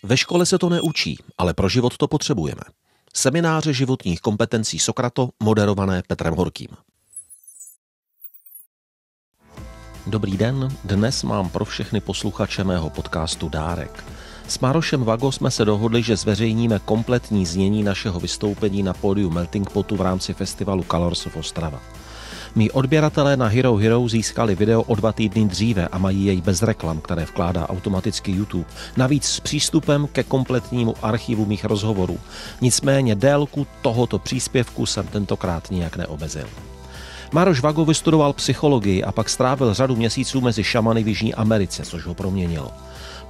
Ve škole se to neučí, ale pro život to potřebujeme. Semináře životních kompetencí Sokrato, moderované Petrem Horkým. Dobrý den, dnes mám pro všechny posluchače mého podcastu dárek. S Marošem Vago jsme se dohodli, že zveřejníme kompletní znění našeho vystoupení na pódiu Melting Potu v rámci festivalu Colors of Ostrava. Mí odběratelé na Hero Hero získali video o 2 týdny dříve a mají jej bez reklam, které vkládá automaticky YouTube. Navíc s přístupem ke kompletnímu archivu mých rozhovorů. Nicméně délku tohoto příspěvku jsem tentokrát nijak neomezil. Maroš Vago vystudoval psychologii a pak strávil řadu měsíců mezi šamany v Jižní Americe, což ho proměnilo.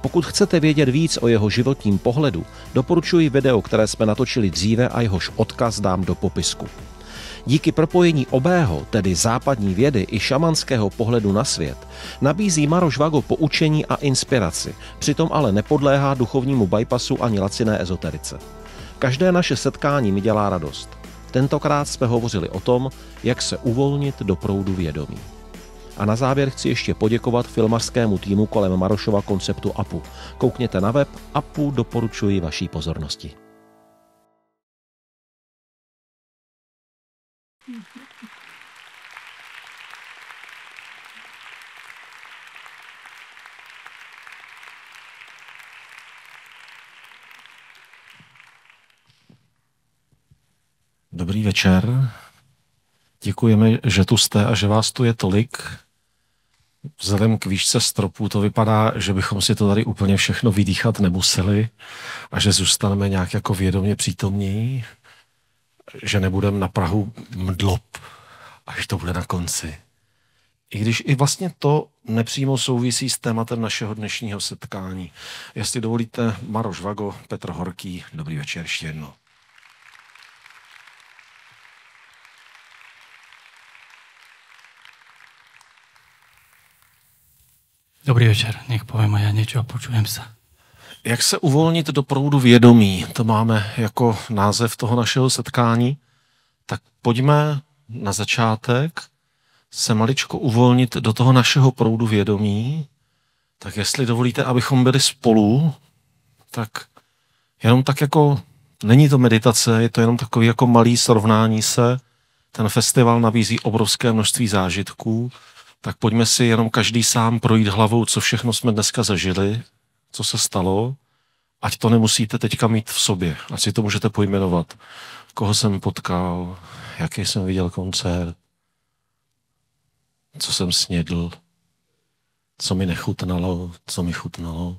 Pokud chcete vědět víc o jeho životním pohledu, doporučuji video, které jsme natočili dříve a jehož odkaz dám do popisku. Díky propojení obého, tedy západní vědy i šamanského pohledu na svět, nabízí Maroš Vago poučení a inspiraci, přitom ale nepodléhá duchovnímu bypassu ani laciné ezoterice. Každé naše setkání mi dělá radost. Tentokrát jsme hovořili o tom, jak se uvolnit do proudu vědomí. A na závěr chci ještě poděkovat filmařskému týmu kolem Marošova konceptu APU. Koukněte na web, APU doporučuji vaší pozornosti. Dobrý večer. Děkujeme, že tu jste a že vás tu je tolik. Vzhledem k výšce stropů to vypadá, že bychom si to tady úplně všechno vydýchat nemuseli a že zůstaneme nějak jako vědomě přítomní, že nebudeme na prahu mdlob, až to bude na konci. I když i vlastně to nepřímo souvisí s tématem našeho dnešního setkání. Jestli dovolíte, Maroš Vago, Petr Horký, dobrý večer ještě jednou. Dobrý večer, nech poviem aj ja niečo a počujem sa. Jak se uvolnit do proudu vědomí, to máme jako název toho našeho setkání, tak pojďme na začátek se maličko uvolnit do toho našeho proudu vědomí. Tak jestli dovolíte, abychom byli spolu, tak jenom tak jako, není to meditace, je to jenom takový jako malý srovnání se. Ten festival nabízí obrovské množství zážitků, tak pojďme si jenom každý sám projít hlavou, co všechno jsme dneska zažili, co se stalo, ať to nemusíte teďka mít v sobě, ať si to můžete pojmenovat. Koho jsem potkal, jaký jsem viděl koncert, co jsem snědl, co mi nechutnalo, co mi chutnalo.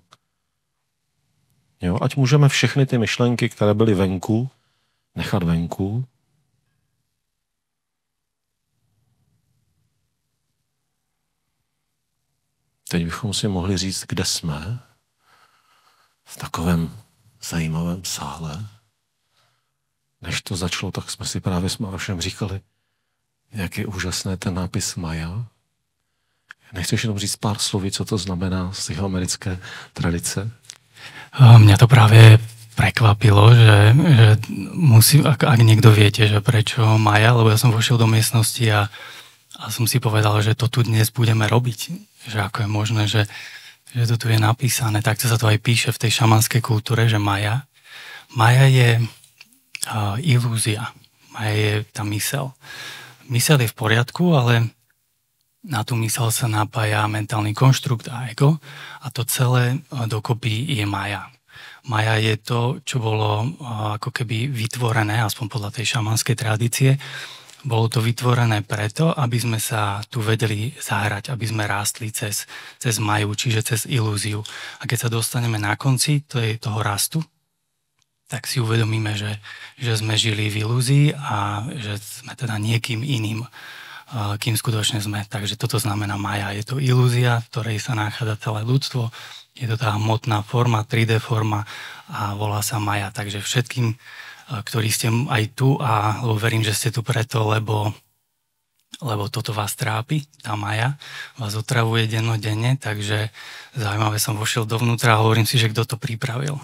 Jo, ať můžeme všechny ty myšlenky, které byly venku, nechat venku. Teď bychom si mohli říct, kde jsme, v takovém zajímavém sále. Než to začalo, tak jsme si právě s Marošem říkali, jak je úžasné ten nápis Maja. Nechceš jenom říct pár slovy, co to znamená z jeho americké tradice? Mňa to práve prekvapilo, že musím, ak niekto viete, že prečo Maja, lebo ja som vošiel do miestnosti a som si povedal, že to tu dnes budeme robiť. Že ako je možné, že to tu je napísané. Takto sa to aj píše v tej šamanskej kultúre, že Maja. Maja je ilúzia. Maja je tá mysel. Mysel je v poriadku, ale na tú mysel sa napája mentálny konštrukt a ego a to celé dokopy je Maja. Maja je to, čo bolo ako keby vytvorené, aspoň podľa tej šamanskej tradície. Bolo to vytvorené preto, aby sme sa tu vedeli zahrať, aby sme rástli cez Maju, čiže cez ilúziu. A keď sa dostaneme na konci toho rastu, tak si uvedomíme, že sme žili v ilúzii a že sme teda niekým iným, kým skutočne sme. Takže toto znamená Maja. Je to ilúzia, v ktorej sa nachádza celé ľudstvo. Je to tá hmotná forma, 3D forma a volá sa Maja. Takže všetkým, ktorí ste aj tu a verím, že ste tu preto, lebo toto vás trápi, tá Maja vás otravuje dennodenne, takže zaujímavé som vošiel dovnútra a hovorím si, že kto to pripravil.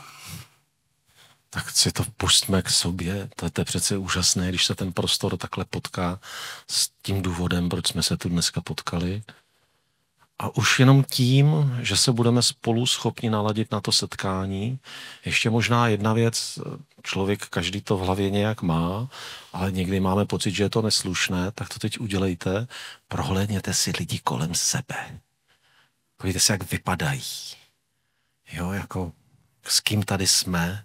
Tak si to pustme k sobě. To je přece úžasné, když se ten prostor takhle potká s tím důvodem, proč jsme se tu dneska potkali. A už jenom tím, že se budeme spolu schopni naladit na to setkání, ještě možná jedna věc, člověk každý to v hlavě nějak má, ale někdy máme pocit, že je to neslušné, tak to teď udělejte, prohlédněte si lidi kolem sebe. Podívejte se, jak vypadají. Jo, jako s kým tady jsme.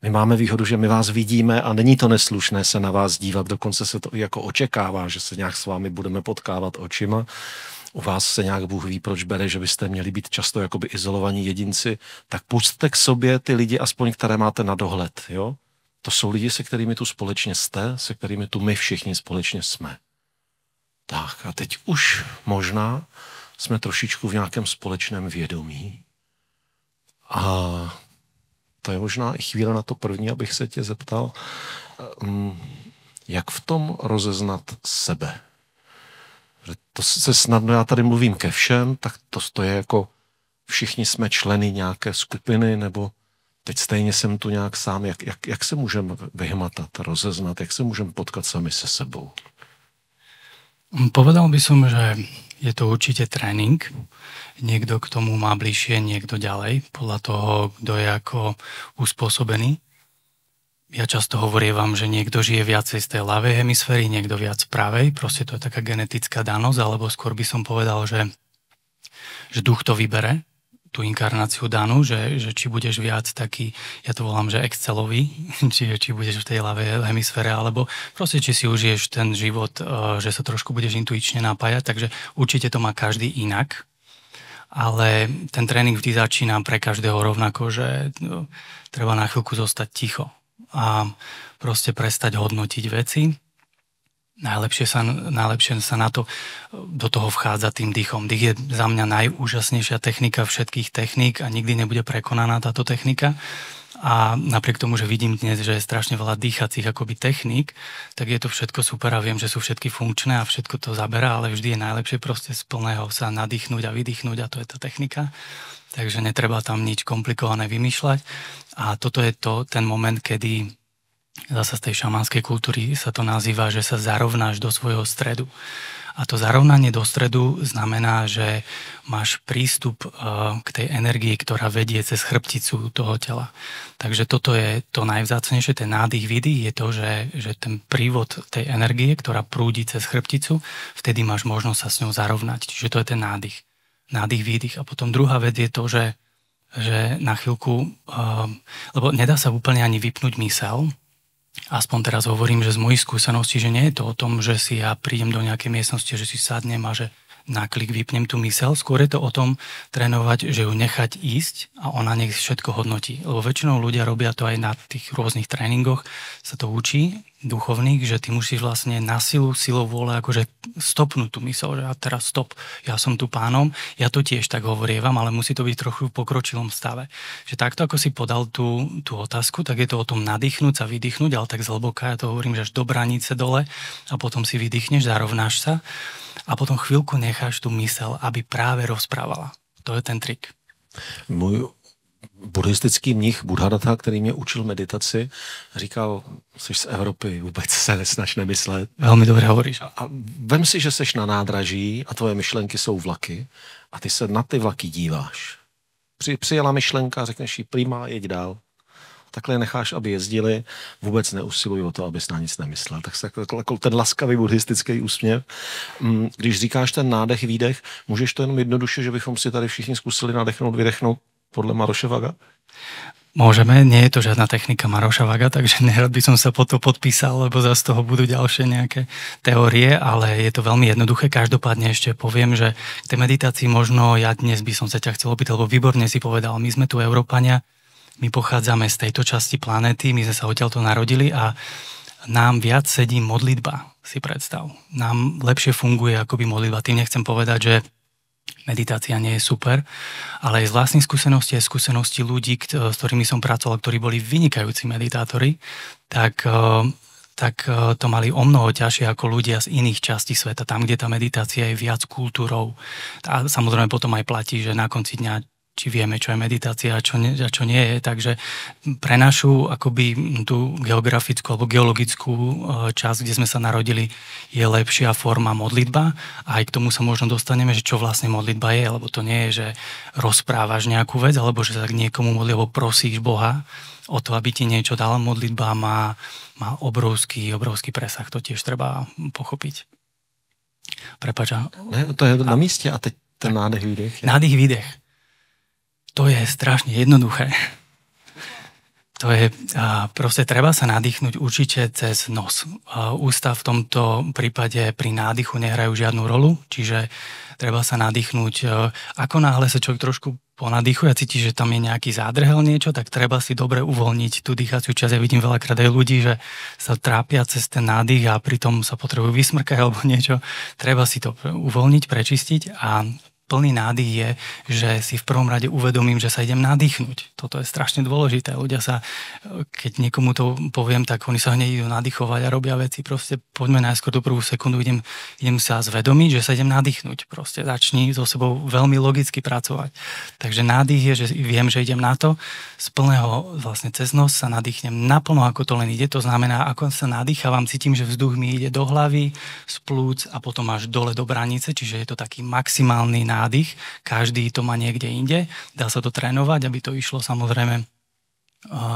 My máme výhodu, že my vás vidíme a není to neslušné se na vás dívat, dokonce se to jako očekává, že se nějak s vámi budeme potkávat očima. U vás se nějak Bůh ví, proč bere, že byste měli být často jakoby izolovaní jedinci, tak pusťte k sobě ty lidi, aspoň které máte na dohled. Jo? To jsou lidi, se kterými tu společně jste, se kterými tu my všichni společně jsme. Tak a teď už možná jsme trošičku v nějakém společném vědomí. A to je možná i chvíle na to první, abych se tě zeptal, jak v tom rozeznat sebe. Že to se snadno, já tady mluvím ke všem, tak to je jako všichni jsme členy nějaké skupiny, nebo teď stejně jsem tu nějak sám, jak se můžeme vyhmatat, rozeznat, jak se můžeme potkat sami se sebou? Povedal by som, že je to určite tréning. Niekto k tomu má bližšie, niekto ďalej, podľa toho, kto je ako uspôsobený. Ja často hovorievam, že niekto žije viacej z tej ľavej hemisféry, niekto viac z pravej. Proste to je taká genetická danosť, alebo skôr by som povedal, že duch to vybere, tú inkarnáciu danú, že či budeš viac taký, ja to volám, že excelový, či budeš v tej ľavej hemisfére, alebo proste či si užiješ ten život, že sa trošku budeš intuične napájať, takže určite to má každý inak. Ale ten tréning vždy začína pre každého rovnako, že treba na chvíľku zostať ticho a proste prestať hodnotiť veci. Najlepšie sa na to, do toho vchádza tým dýchom. Dých je za mňa najúžasnejšia technika všetkých techník a nikdy nebude prekonaná táto technika. A napriek tomu, že vidím dnes, že je strašne veľa dýchacích akoby techník, tak je to všetko super a viem, že sú všetky funkčné a všetko to zaberá, ale vždy je najlepšie proste z plného sa nadýchnúť a vydýchnúť a to je tá technika. Takže netreba tam nič komplikované vymýšľať. A toto je ten moment, kedy zasa z tej šamanskej kultúry sa to nazýva, že sa zarovnáš do svojho stredu. A to zarovnanie do stredu znamená, že máš prístup k tej energii, ktorá vedie cez chrbticu toho tela. Takže toto je to najvzácnejšie, ten nádych, výdych, je to, že ten prívod tej energie, ktorá prúdi cez chrbticu, vtedy máš možnosť sa s ňou zarovnať. Čiže to je ten nádych. Nádych, výdych. A potom druhá vec je to, že na chvíľku, lebo nedá sa úplne ani vypnúť myseľ, aspoň teraz hovorím, že z mojich skúseností, že nie je to o tom, že si ja prídem do nejakej miestnosti, že si sadnem a že na klik vypnem tú myseľ. Skôr je to o tom trénovať, že ju nechať ísť a ona nech všetko hodnotí. Lebo väčšinou ľudia robia to aj na tých rôznych tréningoch, sa to učí duchovných, že ty musíš vlastne na silou vôle akože stopnúť tú myseľ, že a teraz stop, ja som tu pánom, ja to tiež tak hovorievam, ale musí to byť trochu v pokročilom stave. Že takto, ako si podal tú otázku, tak je to o tom nadýchnúť sa, vydýchnuť, ale tak zhlboka, ja to hovorím, že až do branice dole a potom si vydýchneš, zarovnáš sa a potom chvíľku necháš tú myseľ, aby práve rozprávala. To je ten trik. Můj buddhistický mnich Buddhadatta, který mě učil meditaci, říkal, jsi z Evropy, vůbec se nesnaž nemyslet. Velmi dobře hovoríš. A vem si, že seš na nádraží a tvoje myšlenky jsou vlaky a ty se na ty vlaky díváš. Přijela myšlenka, řekneš jí prima, jeď dál. Takhle necháš, aby jezdili, vůbec neusilují o to, abys na nic nemyslel. Tak se jako ten laskavý buddhistický úsměv. Když říkáš ten nádech, výdech, můžeš to jenom jednoduše, že bychom si tady všichni zkusili nadechnout, vydechnout podle Maroše Vaga? Môžeme, nie je to žiadna technika Maroša Vaga, takže nerad by som sa po to podpísal, lebo zase toho budú ďalšie nejaké teórie, ale je to veľmi jednoduché. Každopádne ešte poviem, že k tej meditácii možno ja dnes by som sa ťa chcel opýtať, lebo výborne si povedal, my sme tu Európania, my pochádzame z tejto časti planéty, my sme sa odtiaľto narodili a nám viac sedí modlitba, si predstav. Nám lepšie funguje akoby modlitba. Tým nechcem povedať, že meditácia nie je super, ale aj z vlastných skúseností a skúseností ľudí, s ktorými som pracoval, ktorí boli vynikajúci meditátori, tak to mali o mnoho ťažšie ako ľudia z iných častí sveta, tam, kde tá meditácia je viac kultúrou. A samozrejme potom aj platí, že na konci dňa vieme, čo je meditácia a čo nie je. Takže pre našu akoby tú geografickú alebo geologickú časť, kde sme sa narodili, je lepšia forma modlitba. A aj k tomu sa možno dostaneme, že čo vlastne modlitba je, lebo to nie je, že rozprávaš nejakú vec, alebo že sa k niekomu modlí, alebo prosíš Boha o to, aby ti niečo dal. Modlitba má obrovský presah. To tiež treba pochopiť. Prepáč. Ne, to je na místě a teď ten nádech, výdech. Nádych, výdech. To je strašne jednoduché. To je, proste treba sa nadýchnuť určite cez nos. Ústa v tomto prípade pri nádychu nehrajú žiadnu rolu, čiže treba sa nadýchnuť. Ako náhle sa človek trošku ponadýchuje a cíti, že tam je nejaký zádrhel niečo, tak treba si dobre uvoľniť tú dýchaciu časť. Ja vidím veľakrát aj ľudí, že sa trápia cez ten nádych a pritom sa potrebujú vysmrkať alebo niečo. Treba si to uvoľniť, prečistiť a plný nádych je, že si v prvom rade uvedomím, že sa idem nadýchnuť. Toto je strašne dôležité. Ľudia sa, keď niekomu to poviem, tak oni sa hneď idú nadýchovať a robia veci. Proste poďme najskôr tú prvú sekundu, idem sa zvedomiť, že sa idem nadýchnuť. Proste začni so sebou veľmi logicky pracovať. Takže nádych je, že viem, že idem na to. Z plného vlastne cez nos sa nadýchnem naplno, ako to len ide. To znamená, ako sa nadýchavam, cítim, že vzduch mi ide do hlavy, z plúc a potom až dole do branice, čiže je to taký maximálny nádych. Každý to má niekde inde. Dá sa to trénovať, aby to išlo samozrejme,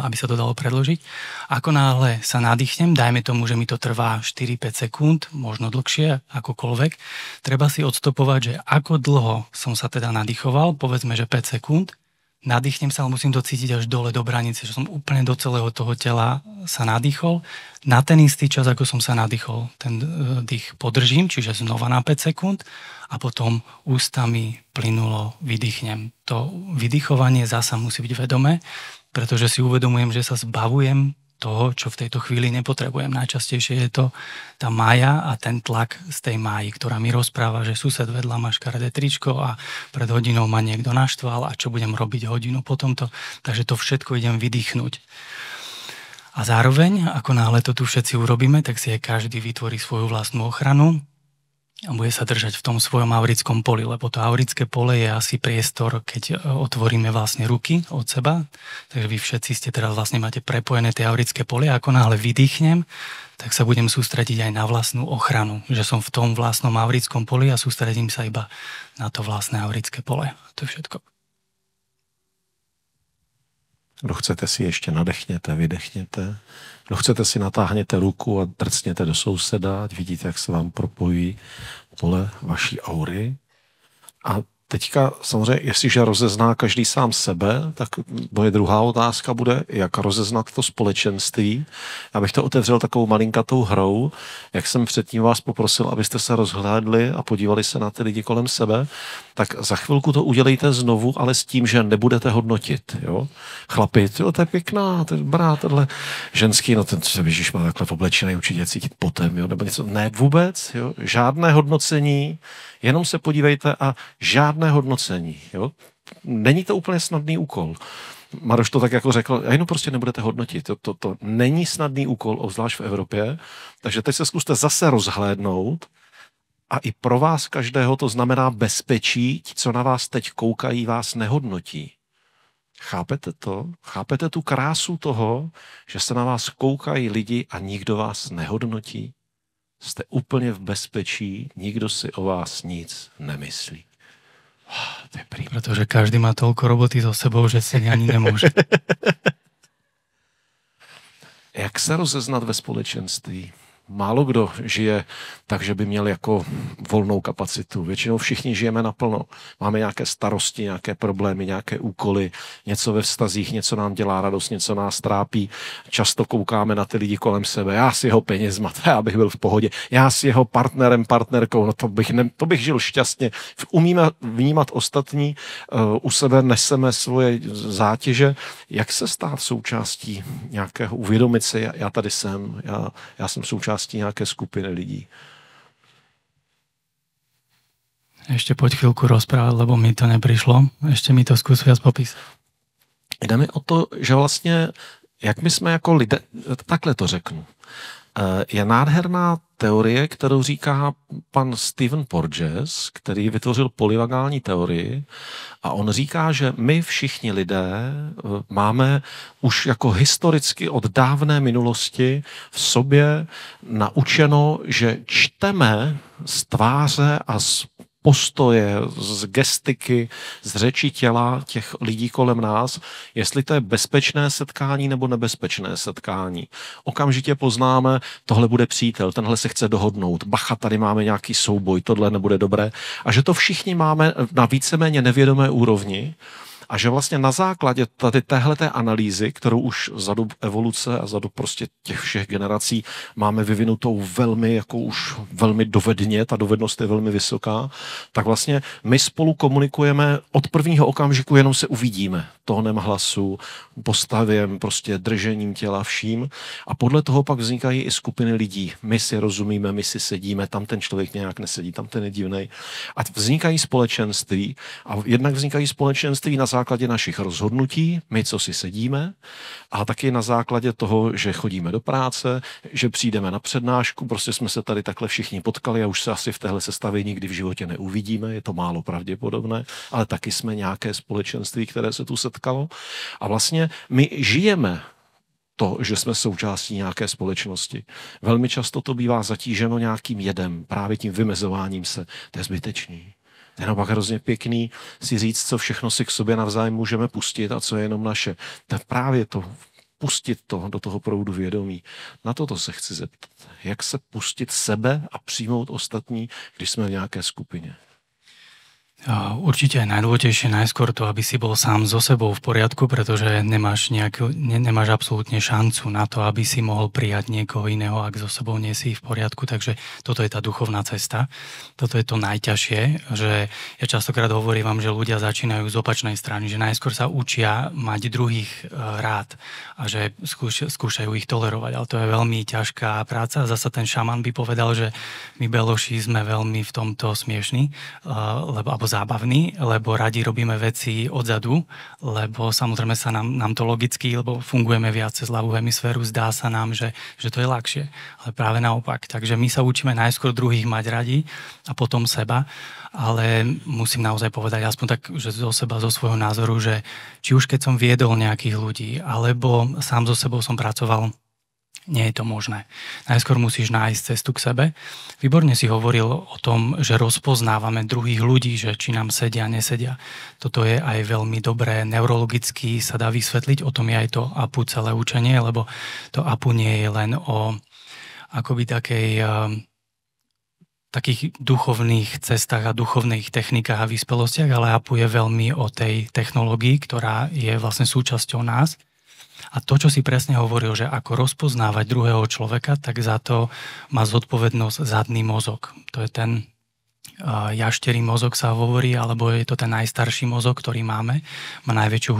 aby sa to dalo predložiť. Ako náhle sa nadýchnem, dajme tomu, že mi to trvá 4-5 sekúnd, možno dlhšie, akokoľvek. Treba si odstopovať, že ako dlho som sa teda nadýchoval, povedzme, že 5 sekúnd. Nadýchnem sa, ale musím to cítiť až dole do branice, že som úplne do celého toho tela sa nadýchol. Na ten istý čas, ako som sa nadýchol, ten dých podržím, čiže znova na 5 sekúnd a potom ústami plynulo vydýchnem. To vydychovanie zasa musí byť vedomé, pretože si uvedomujem, že sa zbavujem toho, čo v tejto chvíli nepotrebujem. Najčastejšie je to tá mája a ten tlak z tej máji, ktorá mi rozpráva, že sused vedľa má škaredé tričko a pred hodinou ma niekto naštval a čo budem robiť hodinu po tomto. Takže to všetko idem vydýchnuť. A zároveň, ako náhle to tu všetci urobíme, tak si aj každý vytvorí svoju vlastnú ochranu a bude sa držať v tom svojom aurickom poli, lebo to aurické pole je asi priestor, keď otvoríme vlastne ruky od seba. Takže vy všetci ste teraz vlastne máte prepojené tie aurické pole a ako náhle vydýchnem, tak sa budem sústrediť aj na vlastnú ochranu. Že som v tom vlastnom aurickom poli a sústredím sa iba na to vlastné aurické pole. To je všetko. Kdo chcete si ještě nadechněte, vydechněte. Kdo chcete si natáhněte ruku a drcněte do souseda, ať vidíte, jak se vám propojí pole vaší aury. A teďka samozřejmě, jestliže rozezná každý sám sebe, tak moje druhá otázka bude, jak rozeznat to společenství. Já bych to otevřel takovou malinkatou hrou. Jak jsem předtím vás poprosil, abyste se rozhlédli a podívali se na ty lidi kolem sebe, tak za chvilku to udělejte znovu, ale s tím, že nebudete hodnotit. Jo? Chlapi, to je pěkná, to je dobrá, tohle ženský, no ten se Ježíš má takhle oblečený, určitě cítit potem, jo? Nebo něco. Ne, vůbec, jo? Žádné hodnocení, jenom se podívejte a žádné hodnocení. Jo? Není to úplně snadný úkol. Maroš to tak jako řekl, a jenom prostě nebudete hodnotit. To není snadný úkol, obzvlášť v Evropě, takže teď se zkuste zase rozhlédnout a i pro vás každého to znamená bezpečí, ti, co na vás teď koukají, vás nehodnotí. Chápete to? Chápete tu krásu toho, že se na vás koukají lidi a nikdo vás nehodnotí? Jste úplně v bezpečí, nikdo si o vás nic nemyslí. To je príjemné. Pretože každý má toľko roboty so sebou, že si ani nemôže. Jak se rozeznat ve společenství? Málo kdo žije tak, že by měl jako volnou kapacitu. Většinou všichni žijeme naplno. Máme nějaké starosti, nějaké problémy, nějaké úkoly, něco ve vztazích, něco nám dělá radost, něco nás trápí. Často koukáme na ty lidi kolem sebe. Já s jeho penězma, já bych byl v pohodě. Já s jeho partnerem, partnerkou, no to bych žil šťastně. Umíme vnímat ostatní, u sebe neseme svoje zátěže. Jak se stát součástí nějakého, uvědomit si, já tady jsem, já jsem součástí nějaké skupiny lidí. Ešte poď chvíľku rozprávať, lebo mi to neprišlo. Ešte mi to skús viac popísať. Jde mi o to, že vlastně, jak my jsme jako lidé, takhle to řeknu. je nádherná teorie, kterou říká pan Stephen Porges, který vytvořil polyvagální teorii, a on říká, že my všichni lidé máme už jako historicky od dávné minulosti v sobě naučeno, že čteme z tváře a z postoje, z gestiky, z řeči těla těch lidí kolem nás, jestli to je bezpečné setkání nebo nebezpečné setkání. Okamžitě poznáme, tohle bude přítel, tenhle se chce dohodnout, bacha, tady máme nějaký souboj, tohle nebude dobré. A že to všichni máme na víceméně nevědomé úrovni, a že vlastně na základě tady téhleté analýzy, kterou už za dob evoluce a za dob prostě těch všech generací máme vyvinutou velmi, jako už velmi dovedně, ta dovednost je velmi vysoká, tak vlastně my spolu komunikujeme od prvního okamžiku, jenom se uvidíme tónem hlasu, postavím, prostě držením těla, vším. A podle toho pak vznikají i skupiny lidí. My si rozumíme, my si sedíme, tam ten člověk nějak nesedí, tam ten je divnej. A vznikají společenství. A jednak vznikají společenství na základě našich rozhodnutí, my, co si sedíme, a taky na základě toho, že chodíme do práce, že přijdeme na přednášku, prostě jsme se tady takhle všichni potkali a už se asi v téhle sestavě nikdy v životě neuvidíme, je to málo pravděpodobné, ale taky jsme nějaké společenství, které se tu setkalo. A vlastně my žijeme to, že jsme součástí nějaké společnosti. Velmi často to bývá zatíženo nějakým jedem, právě tím vymezováním se. To je zbytečný. To je naopak hrozně pěkný si říct, co všechno si k sobě navzájem můžeme pustit a co je jenom naše. To je právě to, pustit to do toho proudu vědomí. Na toto se chci zeptat. Jak se pustit sebe a přijmout ostatní, když jsme v nějaké skupině? Určite je najdôležitejšie najskôr to, aby si bol sám so sebou v poriadku, pretože nemáš absolútne šancu na to, aby si mohol prijať niekoho iného, ak so sebou nie si v poriadku. Takže toto je tá duchovná cesta. Toto je to najťažšie, že ja častokrát hovorím, že ľudia začínajú z opačnej strany, že najskôr sa učia mať druhých rád a že skúšajú ich tolerovať. Ale to je veľmi ťažká práca. Zasa ten šaman by povedal, že my beloši sme veľmi v tomto smiešní, alebo zábavní, lebo radi robíme veci odzadu, lebo samozrejme sa nám to logicky, lebo fungujeme viac cez ľavú hemisféru, zdá sa nám, že to je ľahšie. Ale práve naopak. Takže my sa učíme najskôr druhých mať radi a potom seba, ale musím naozaj povedať aspoň tak, že zo seba, zo svojho názoru, že či už keď som viedol nejakých ľudí, alebo sám so sebou som pracoval, nie je to možné. Najskôr musíš nájsť cestu k sebe. Výborne si hovoril o tom, že rozpoznávame druhých ľudí, že či nám sedia, nesedia. Toto je aj veľmi dobré, neurologicky sa dá vysvetliť, o tom je aj to APU celé učenie, lebo to APU nie je len o akoby takých duchovných cestách a duchovných technikách a vyspelostiach, ale APU je veľmi o tej technológii, ktorá je vlastne súčasťou nás. A to, čo si presne hovoril, že ako rozpoznávať druhého človeka, tak za to má zodpovednosť zadný mozog. To je ten jašterý mozog sa hovorí, alebo je to ten najstarší mozog, ktorý máme. Má najväčšiu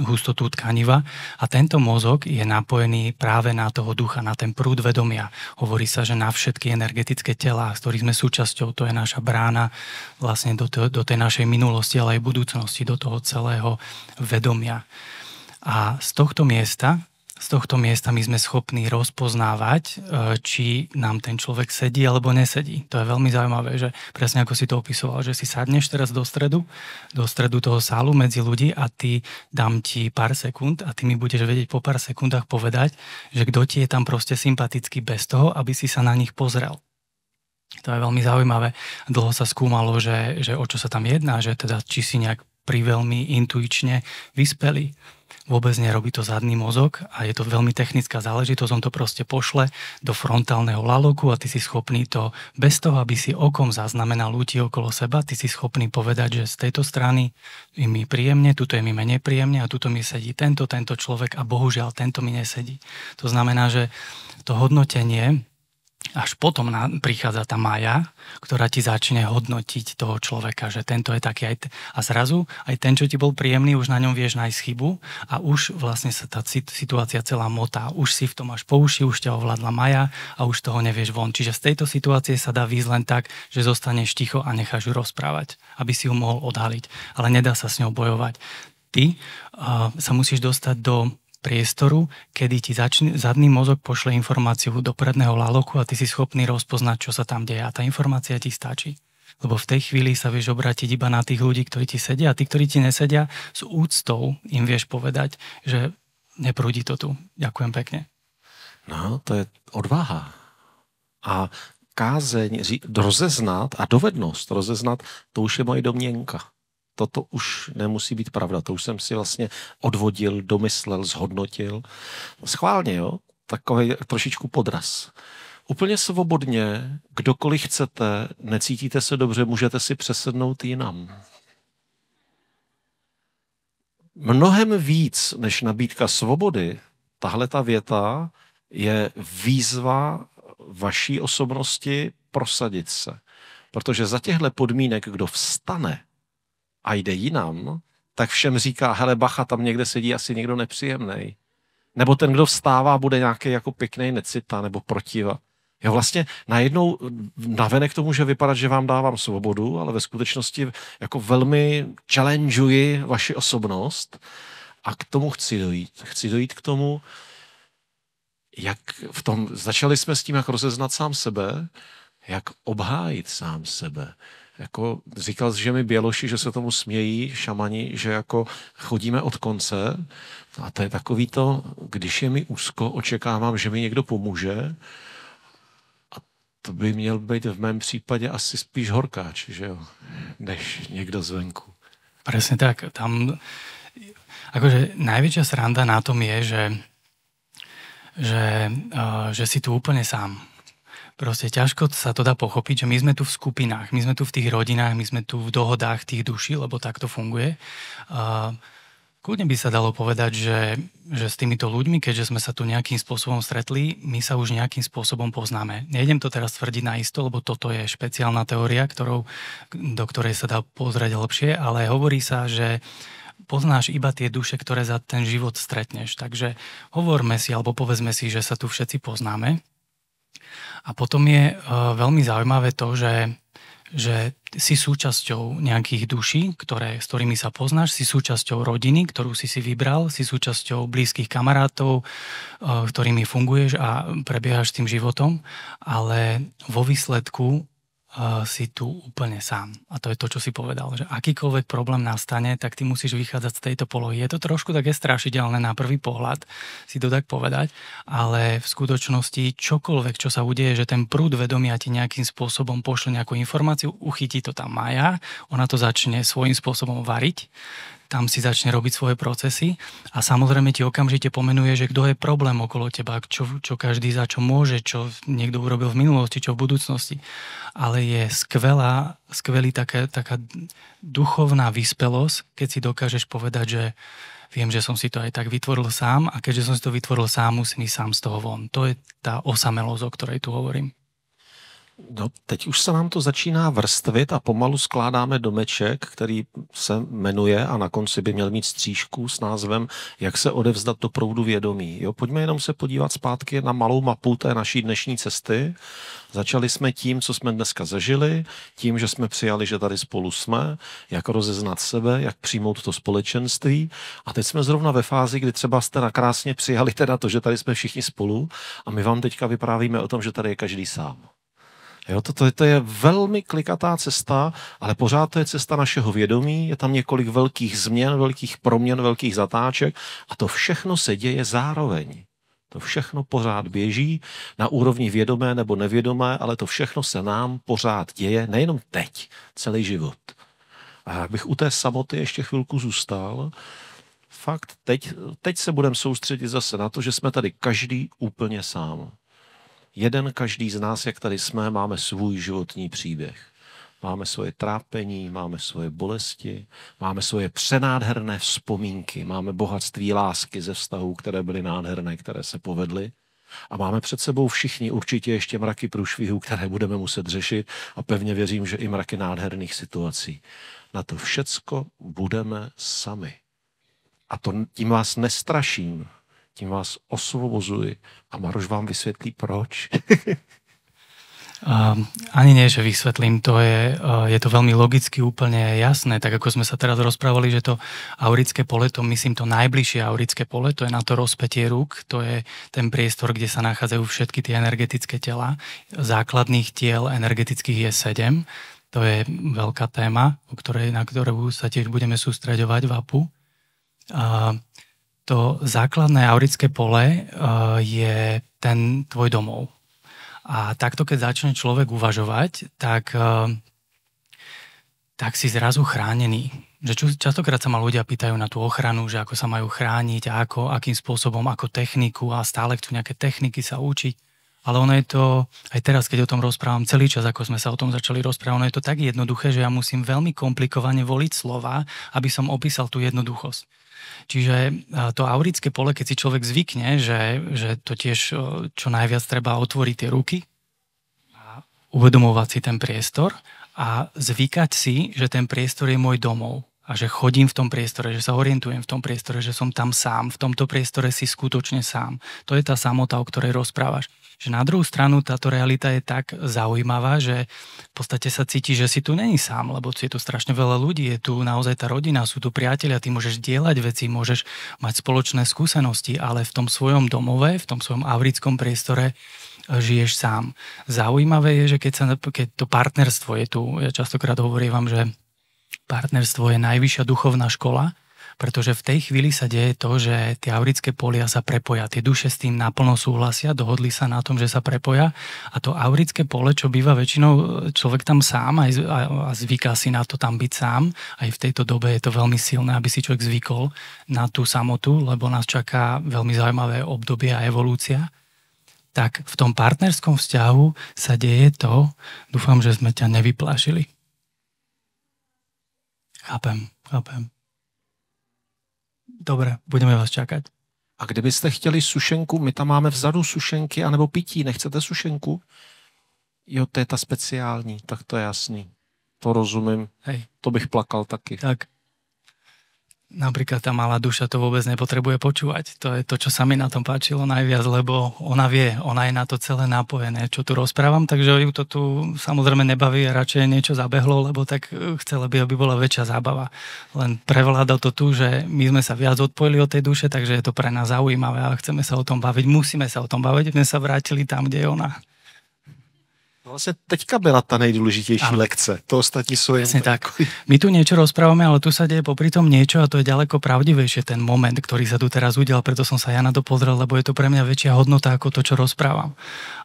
hustotu tkaniva a tento mozog je napojený práve na toho ducha, na ten prúd vedomia. Hovorí sa, že na všetky energetické telá, z ktorých sme súčasťou, to je naša brána vlastne do tej našej minulosti, ale aj budúcnosti, do toho celého vedomia. A z tohto miesta my sme schopní rozpoznávať, či nám ten človek sedí alebo nesedí. To je veľmi zaujímavé, že presne ako si to opisoval, že si sadneš teraz do stredu toho sálu medzi ľudí a dám ti pár sekúnd a ty mi budeš vedieť po pár sekundách povedať, že kto ti je tam proste sympatický bez toho, aby si sa na nich pozrel. To je veľmi zaujímavé. Dlho sa skúmalo, že o čo sa tam jedná, že teda či si nejak priveľmi intuične vyspelý. Vôbec nerobí to zadný mozog a je to veľmi technická záležitosť, on to proste pošle do frontálneho laloku a ty si schopný to, bez toho, aby si okom zaznamenal ľudí okolo seba, ty si schopný povedať, že z tejto strany je mi príjemne, tuto je mi menej príjemne a tuto mi sedí tento človek a bohužiaľ tento mi nesedí. To znamená, že to hodnotenie až potom prichádza tá Maja, ktorá ti začne hodnotiť toho človeka, že tento je taký aj a zrazu aj ten, čo ti bol príjemný, už na ňom vieš nájsť chybu a už vlastne sa tá situácia celá motá. Už si v tom až po uši, už ťa ovládla Maja a už toho nevieš von. Čiže z tejto situácie sa dá výjsť len tak, že zostaneš ticho a necháš ju rozprávať, aby si ju mohol odhaliť. Ale nedá sa s ňou bojovať. Ty sa musíš dostať do priestoru, kedy ti zadný mozog pošle informáciu do predného laloku a ty si schopný rozpoznať, čo sa tam deje. A tá informácia ti stačí. Lebo v tej chvíli sa vieš obrátiť iba na tých ľudí, ktorí ti sedia, a tí, ktorí ti nesedia, s úctou im vieš povedať, že neprúdi to tu. Ďakujem pekne. No, to je odvaha. A kázeň, rozeznat a dovednost rozeznat, to už je moje domněnka. Toto už nemusí být pravda. To už jsem si vlastně odvodil, domyslel, zhodnotil. Schválně, jo? Takový trošičku podraz. Úplně svobodně, kdokoliv chcete, necítíte se dobře, můžete si přesednout jinam. Mnohem víc než nabídka svobody, tahle ta věta je výzva vaší osobnosti prosadit se. Protože za těchto podmínek, kdo vstane a jde jinam, tak všem říká, hele bacha, tam někde sedí asi někdo nepříjemnej. Nebo ten, kdo vstává, bude nějaký jako pěkný necita nebo protiva. Jo, vlastně najednou navenek to může vypadat, že vám dávám svobodu, ale ve skutečnosti jako velmi challengeuji vaši osobnost a k tomu chci dojít. Chci dojít k tomu, jak v tom, začali jsme s tím, jak rozeznat sám sebe, jak obhájit sám sebe. Jako říkal, že mi běloši, že se tomu smějí šamani, že jako chodíme od konce a to je takový to, když je mi úzko, očekávám, že mi někdo pomůže. To by měl být v mém případě asi spíš horkáč, že jo, než někdo zvenku. Presne tak. Tam, akože najväčšia sranda na tom je, že si tu úplne sám. Proste ťažko sa to dá pochopiť, že my sme tu v skupinách, my sme tu v tých rodinách, my sme tu v dohodách tých duší, lebo tak to funguje. Kľudne by sa dalo povedať, že s týmito ľuďmi, keďže sme sa tu nejakým spôsobom stretli, my sa už nejakým spôsobom poznáme. Nejdem to teraz tvrdiť naisto, lebo toto je špeciálna teória, do ktorej sa dá pozrieť lepšie, ale hovorí sa, že poznáš iba tie duše, ktoré za ten život stretneš. Takže hovorme si, alebo povedzme si, že sa tu všetci poznáme. A potom je veľmi zaujímavé to, že si súčasťou nejakých duší, s ktorými sa poznáš, si súčasťou rodiny, ktorú si vybral, si súčasťou blízkych kamarátov, ktorými funguješ a prebiehaš tým životom, ale vo výsledku si tu úplne sám. A to je to, čo si povedal, že akýkoľvek problém nastane, tak ty musíš vychádzať z tejto polohy. Je to trošku také strašidelné na prvý pohľad, si to tak povedať, ale v skutočnosti čokoľvek, čo sa udeje, že ten prúd vedomia ti nejakým spôsobom pošle nejakú informáciu, uchytí to tam Maja, ona to začne svojím spôsobom variť, tam si začne robiť svoje procesy a samozrejme ti okamžite pomenuje, že kto je problém okolo teba, čo každý za čo môže, čo niekto urobil v minulosti, čo v budúcnosti. Ale je skvelý taká duchovná vyspelosť, keď si dokážeš povedať, že viem, že som si to aj tak vytvoril sám a keďže som si to vytvoril sám, musím ísť sám z toho von. To je tá osamelosť, o ktorej tu hovorím. No, teď už se nám to začíná vrstvit a pomalu skládáme domeček, který se jmenuje a na konci by měl mít střížku s názvem Jak se odevzdat do proudu vědomí. Jo, pojďme jenom se podívat zpátky na malou mapu té naší dnešní cesty. Začali jsme tím, co jsme dneska zažili, tím, že jsme přijali, že tady spolu jsme, jak rozeznat sebe, jak přijmout to společenství. A teď jsme zrovna ve fázi, kdy třeba jste nakrásně přijali teda to, že tady jsme všichni spolu a my vám teďka vyprávíme o tom, že tady je každý sám. Jo, to je velmi klikatá cesta, ale pořád to je cesta našeho vědomí, je tam několik velkých změn, velkých proměn, velkých zatáček a to všechno se děje zároveň. To všechno pořád běží na úrovni vědomé nebo nevědomé, ale to všechno se nám pořád děje, nejenom teď, celý život. A jak bych u té samoty ještě chvilku zůstal, fakt, teď se budeme soustředit zase na to, že jsme tady každý úplně sám. Každý z nás, jak tady jsme, máme svůj životní příběh. Máme svoje trápení, máme svoje bolesti, máme svoje přenádherné vzpomínky, máme bohatství lásky ze vztahů, které byly nádherné, které se povedly. A máme před sebou všichni určitě ještě mraky průšvihů, které budeme muset řešit a pevně věřím, že i mraky nádherných situací. Na to všecko budeme sami. A tím vás nestraším, tím vás osvobozuji a Maroš vám vysvětlí proč. Ani nie, že vysvetlím, je to veľmi logicky úplne jasné, tak ako sme sa teraz rozprávali, že to aurické pole, to myslím to najbližšie aurické pole, to je na to rozpätie rúk, to je ten priestor, kde sa nachádzajú všetky tie energetické tela. Základných tiel energetických je 7, to je veľká téma, na ktorú sa tiež budeme sústreďovať v APU. To základné aurické pole je ten tvoj domov. A takto, keď začne človek uvažovať, tak si zrazu chránený. Že častokrát sa ma ľudia pýtajú na tú ochranu, že ako sa majú chrániť a akým spôsobom, ako techniku a stále chcú nejaké techniky sa učiť. Ale ono je to, aj teraz, keď o tom rozprávam celý čas, ako sme sa o tom začali rozprávať, ono je to tak jednoduché, že ja musím veľmi komplikovane voliť slova, aby som opísal tú jednoduchosť. Čiže to aurické pole, keď si človek zvykne, že to tiež čo najviac treba otvoriť tie ruky a uvedomovať si ten priestor a zvykať si, že ten priestor je môj domov a že chodím v tom priestore, že sa orientujem v tom priestore, že som tam sám, v tomto priestore si skutočne sám. To je tá samota, o ktorej rozprávaš. Že na druhú stranu táto realita je tak zaujímavá, že v podstate sa cíti, že si tu není sám, lebo je tu strašne veľa ľudí, je tu naozaj tá rodina, sú tu priatelia, ty môžeš dielať veci, môžeš mať spoločné skúsenosti, ale v tom svojom domove, v tom svojom aurickom priestore žiješ sám. Zaujímavé je, že keď to partnerstvo je tu, ja častokrát hovorím vám, že partnerstvo je najvyššia duchovná škola, pretože v tej chvíli sa deje to, že tie aurické polia sa prepoja. Tie duše s tým naplno súhlasia, dohodli sa na tom, že sa prepoja a to aurické pole, čo býva väčšinou človek tam sám a zvyká si na to tam byť sám, aj v tejto dobe je to veľmi silné, aby si človek zvykol na tú samotu, lebo nás čaká veľmi zaujímavé obdobie a evolúcia. Tak v tom partnerskom vzťahu sa deje to, dúfam, že sme ťa nevyplášili. Chápem. Dobre, budeme vás čakať. A kdybyste chtěli sušenku, my tam máme vzadu sušenky, anebo pití, nechcete sušenku? Jo, to je ta speciální, tak to je jasný. To rozumím. Hej. To bych plakal taky. Tak. Napríklad tá malá duša to vôbec nepotrebuje počúvať. To je to, čo sa mi na tom páčilo najviac, lebo ona vie, ona je na to celé napojené, čo tu rozprávam, takže ju to tu samozrejme nebaví a radšej niečo zabehlo, lebo tak chcela by, aby bola väčšia zábava. Len prevláda to tu, že my sme sa viac odpojili od tej duše, takže je to pre nás zaujímavé a chceme sa o tom baviť, musíme sa o tom baviť, aby sme sa vrátili tam, kde je ona. Vlastně teďka byla ta nejdůležitější lekce. To ostatní jsou jen tak. My tu niečo rozprávame, ale tu sa deje popri tom niečo a to je ďaleko pravdivejšie ten moment, ktorý sa tu teraz udial, preto som sa ja na to pozrel, lebo je to pre mňa väčšia hodnota ako to, čo rozprávam.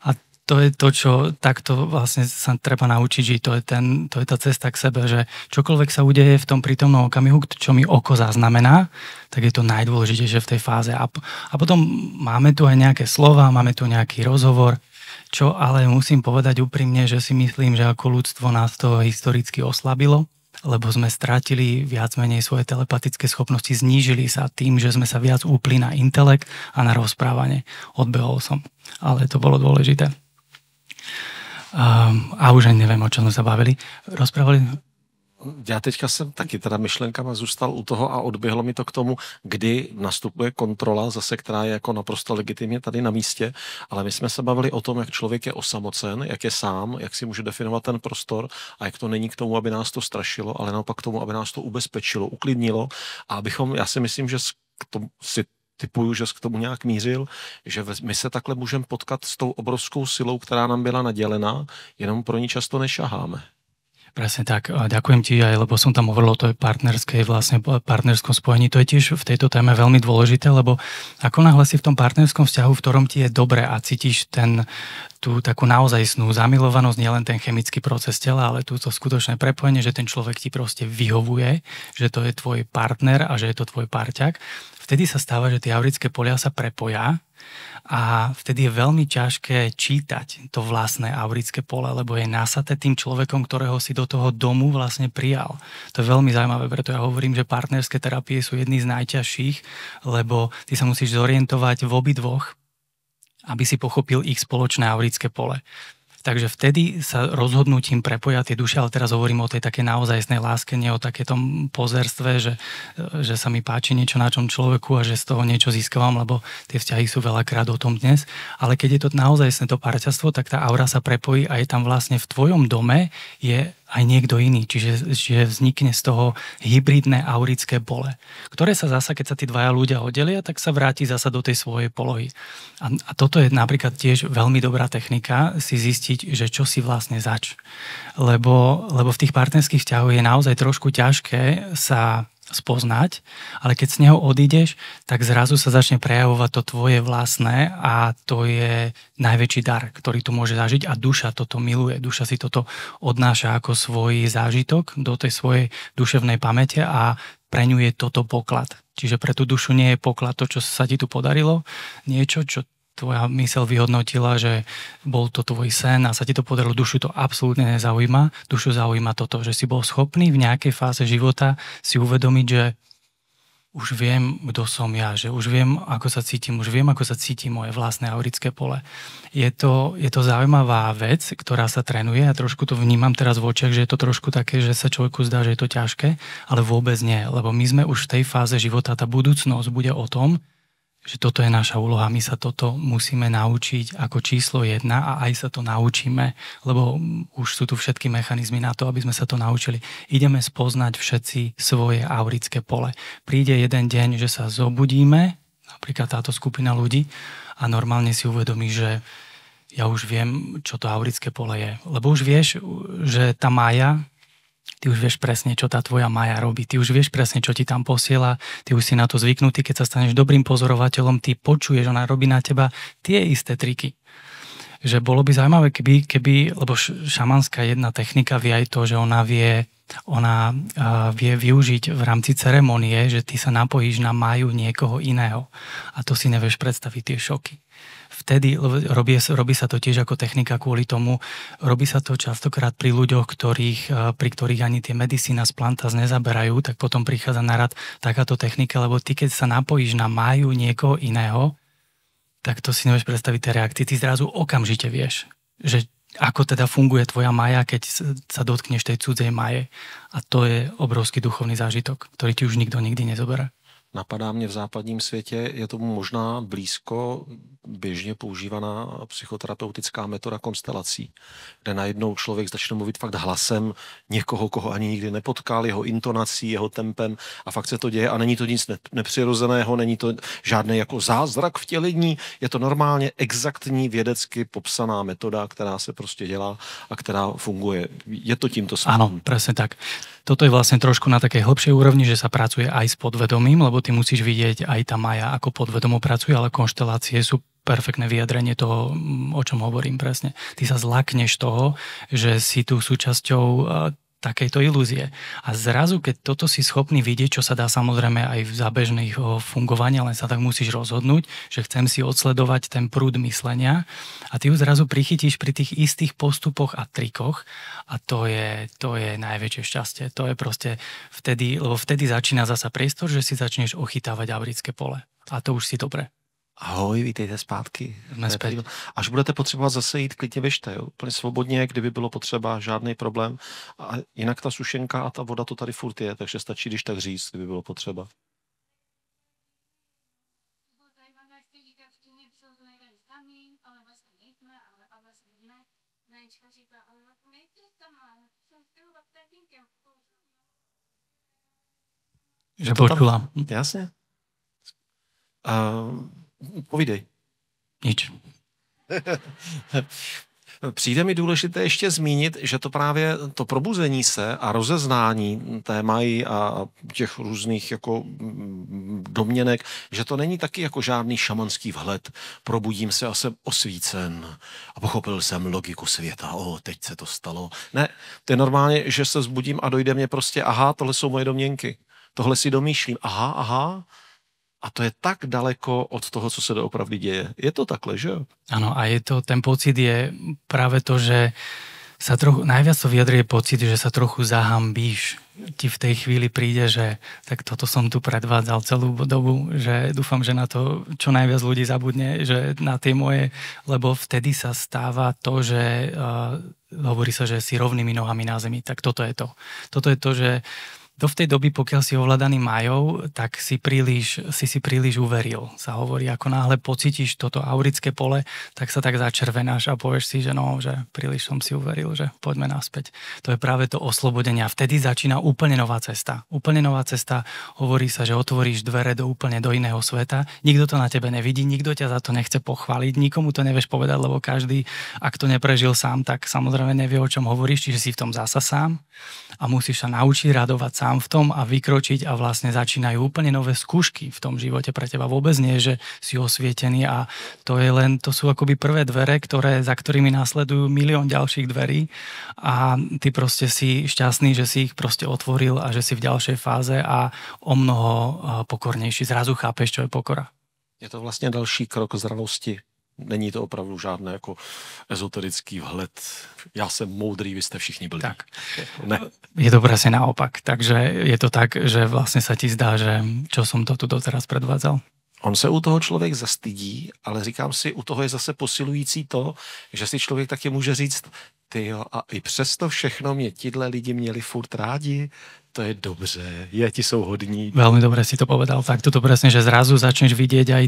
A to je to, čo takto vlastne sa treba naučiť žiť. To je tá cesta k sebe, že čokoľvek sa udeje v tom prítomnom okamihu, čo mi oko zaznamená, tak je to najdôležitejšie v tej fáze. A potom máme tu aj nejaké slova, máme tu nejaký rozhovor, čo ale musím povedať úprimne, že si myslím, že ako ľudstvo nás to historicky oslabilo, lebo sme strátili viac menej svoje telepatické schopnosti, znížili sa tým, že sme sa viac upli na intelekt a na rozprávanie. Odbehol som, ale to bolo dôležité. A už ani neviem, o čom sme sa bavili. Rozprávali... Já teďka jsem taky teda myšlenkama zůstal u toho a odběhlo mi to k tomu, kdy nastupuje kontrola, zase která je jako naprosto legitimně tady na místě, ale my jsme se bavili o tom, jak člověk je osamocen, jak je sám, jak si může definovat ten prostor a jak to není k tomu, aby nás to strašilo, ale naopak k tomu, aby nás to ubezpečilo, uklidnilo a abychom, já si myslím, že typuju, že k tomu nějak mířil, že my se takhle můžeme potkat s tou obrovskou silou, která nám byla nadělená, jenom pro ní často nešaháme. Presne tak. Ďakujem ti aj, lebo som tam hovoril o to partnerskom spojení. To je tiež v tejto téme veľmi dôležité, lebo ako náhle si v tom partnerskom vzťahu, v ktorom ti je dobre a cítiš tú takú naozajstnú zamilovanosť, nielen ten chemický proces tela, ale túto skutočné prepojenie, že ten človek ti proste vyhovuje, že to je tvoj partner a že je to tvoj parťak, vtedy sa stáva, že tie aurické polia sa prepoja a vtedy je veľmi ťažké čítať to vlastné aurické pole, lebo je nasaté tým človekom, ktorého si do toho domu vlastne prijal. To je veľmi zaujímavé, preto ja hovorím, že partnerské terapie sú jedny z najťažších, lebo ty sa musíš zorientovať v obidvoch, aby si pochopil ich spoločné aurické pole. Takže vtedy sa rozhodnutím prepoja tie duše, ale teraz hovorím o tej takej naozajstnej láske, nie o takétom pozerstve, že sa mi páči niečo na čom človeku a že z toho niečo získavam, lebo tie vzťahy sú veľakrát o tom dnes. Ale keď je to naozajstné to parťastvo, tak tá aura sa prepojí a je tam vlastne v tvojom dome je aj niekto iný. Čiže vznikne z toho hybridné aurické pole, ktoré sa zasa, keď sa tí dvaja ľudia oddelia, tak sa vráti zasa do tej svojej polohy. A toto je napríklad tiež veľmi dobrá technika si zistiť, že čo si vlastne zač. Lebo v tých partnerských vzťahoch je naozaj trošku ťažké sa spoznať, ale keď z neho odídeš, tak zrazu sa začne prejavovať to tvoje vlastné a to je najväčší dar, ktorý tu môže zažiť a duša toto miluje. Duša si toto odnáša ako svoj zážitok do tej svojej duševnej pamäte a pre ňu je toto poklad. Čiže pre tú dušu nie je poklad to, čo sa ti tu podarilo, niečo, čo tvoja myseľ vyhodnotila, že bol to tvoj sen a sa ti to podarilo, dušu to absolútne nezaujíma. Dušu zaujíma toto, že si bol schopný v nejakej fáze života si uvedomiť, že už viem, kto som ja, že už viem, ako sa cíti moje vlastné aurické pole. Je to zaujímavá vec, ktorá sa trénuje a trošku to vnímam teraz v očiach, že je to trošku také, že sa človeku zdá, že je to ťažké, ale vôbec nie, lebo my sme už v tej fáze života, tá budúcnosť bude o tom, že toto je naša úloha, my sa toto musíme naučiť ako číslo 1 a aj sa to naučíme, lebo už sú tu všetky mechanizmy na to, aby sme sa to naučili. Ideme spoznať všetci svoje aurické pole. Príde jeden deň, že sa zobudíme, napríklad táto skupina ľudí, a normálne si uvedomí, že ja už viem, čo to aurické pole je. Lebo už vieš, že tá mája, ty už vieš presne, čo tá tvoja mája robí. Ty už vieš presne, čo ti tam posiela. Ty už si na to zvyknutý. Keď sa staneš dobrým pozorovateľom, ty počuješ, ona robí na teba tie isté triky. Že bolo by zaujímavé, keby lebo šamanská jedna technika vie aj to, že ona vie využiť v rámci ceremonie, že ty sa napojíš na máju niekoho iného. A to si nevieš predstaviť tie šoky. Vtedy robí sa to tiež ako technika kvôli tomu, robí sa to častokrát pri ľuďoch, pri ktorých ani tie medicína z plantas nezaberajú, tak potom prichádza na rad takáto technika, lebo ty keď sa napojíš na máju niekoho iného, tak to si nevieš predstaviť tie reakcie. Ty zrazu okamžite vieš, že ako teda funguje tvoja mája, keď sa dotkneš tej cudzej máje. A to je obrovský duchovný zážitok, ktorý ti už nikto nikdy nezoberá. Napadá mě v západním světě, je tomu možná blízko běžně používaná psychoterapeutická metoda konstelací, kde najednou člověk začne mluvit fakt hlasem někoho, koho ani nikdy nepotkal, jeho intonací, jeho tempem a fakt se to děje a není to nic nepřirozeného, není to žádný jako zázrak vtělení, je to normálně exaktní vědecky popsaná metoda, která se prostě dělá a která funguje. Je to tímto směrem. Áno, presne tak. Toto je vlastne trošku na takej hlbšej úrovni, že sa pracuje aj s podvedomím, lebo ty musíš vidieť aj tá mája, ako podvedomo pracuje, ale konštelácie sú perfektné vyjadrenie toho, o čom hovorím presne. Ty sa zlakneš toho, že si tu súčasťou takejto ilúzie. A zrazu, keď toto si schopný vidieť, čo sa dá samozrejme aj v zábežných fungovania, len sa tak musíš rozhodnúť, že chcem si odsledovať ten prúd myslenia a ty ju zrazu prichytíš pri tých istých postupoch a trikoch a to je najväčšie šťastie. To je proste vtedy, lebo vtedy začína zasa priestor, že si začneš ochytávať aurické pole. A to už si dobre. Ahoj, vítejte zpátky. Až budete potřebovat zase jít, klidně běžte, jo? Úplně svobodně, kdyby bylo potřeba, žádný problém. A jinak ta sušenka a ta voda to tady furt je, takže stačí, když tak říct, kdyby bylo potřeba. Že počula. Jasně. Povídej. Nič. Přijde mi důležité ještě zmínit, že to právě to probuzení se a rozeznání té mají a těch různých jako domněnek, že to není taky jako žádný šamanský vhled. Probudím se a jsem osvícen a pochopil jsem logiku světa. Teď se to stalo. Ne, to je normálně, že se vzbudím a dojde mě prostě, aha, tohle jsou moje domněnky. Tohle si domýšlím. Aha. A to je tak daleko od toho, co se doopravdy děje. Je to takhle, že jo? Áno, a ten pocit je práve to, že najviac to vyjadruje pocit, že sa trochu zahambíš. Ti v tej chvíli príde, že tak toto som tu predvádzal celú dobu, že dúfam, že na to čo najviac ľudí zabudne, že na tie moje, lebo vtedy sa stáva to, že hovorí sa, že si rovnými nohami na zemi. Tak toto je to. Toto je to, že do v tej doby, pokiaľ si ovládaný Majou, tak si príliš uveril. Sa hovorí, ako náhle pocítiš toto aurické pole, tak sa tak začervenáš a povieš si, že no, že príliš som si uveril, že poďme naspäť. To je práve to oslobodenie. A vtedy začína úplne nová cesta. Úplne nová cesta. Hovorí sa, že otvoríš dvere úplne do iného sveta. Nikto to na tebe nevidí, nikto ťa za to nechce pochváliť, nikomu to nevieš povedať, lebo každý, ak to neprežil sám, tak samozrejme nevie, o čom hovoríš, čiže si v tom zasa sám a musíš sa naučiť radovať sám v tom a vykročiť a vlastne začínajú úplne nové skúšky v tom živote pre teba. Vôbec nie, že si osvietený a to sú akoby prvé dvere, za ktorými následujú milión ďalších dverí a ty proste si šťastný, že si ich proste otvoril a že si v ďalšej fáze a o mnoho pokornejší. Zrazu chápeš, čo je pokora. Je to vlastně další krok zralosti. Není to opravdu žádné jako ezoterický vhled. Já jsem moudrý, vy jste všichni byli. Tak. Ne. Je to presne naopak. Takže je to tak, že vlastne sa ti zdá, že čo som to tu doteraz predvádzal. On se u toho člověk zastydí, ale říkám si, u toho je zase posilující to, že si člověk taky může říct, tyjo, a i přesto všechno mě tihle lidi měli furt rádi, to je dobře, ti jsou hodní. Veľmi dobre si to povedal. Tak toto presne, že zrazu začneš vidieť aj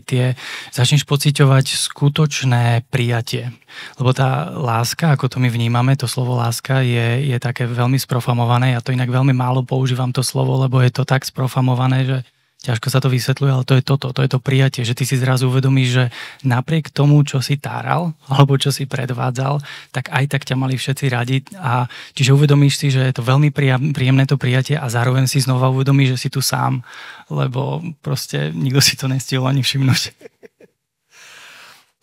začneš pociťovať skutočné prijatie. Lebo tá láska, ako to my vnímame, to slovo láska je také veľmi sprofamované. Ja to inak veľmi málo používam to slovo, lebo je to tak sprofamované, že ťažko sa to vysvetľuje, ale to je to prijatie, že ty si zrazu uvedomíš, že napriek tomu, čo si táral, alebo čo si predvádzal, tak aj tak ťa mali všetci radi a čiže uvedomíš si, že je to veľmi príjemné to prijatie a zároveň si znova uvedomíš, že si tu sám, lebo proste nikto si to nestihol ani všimnúť.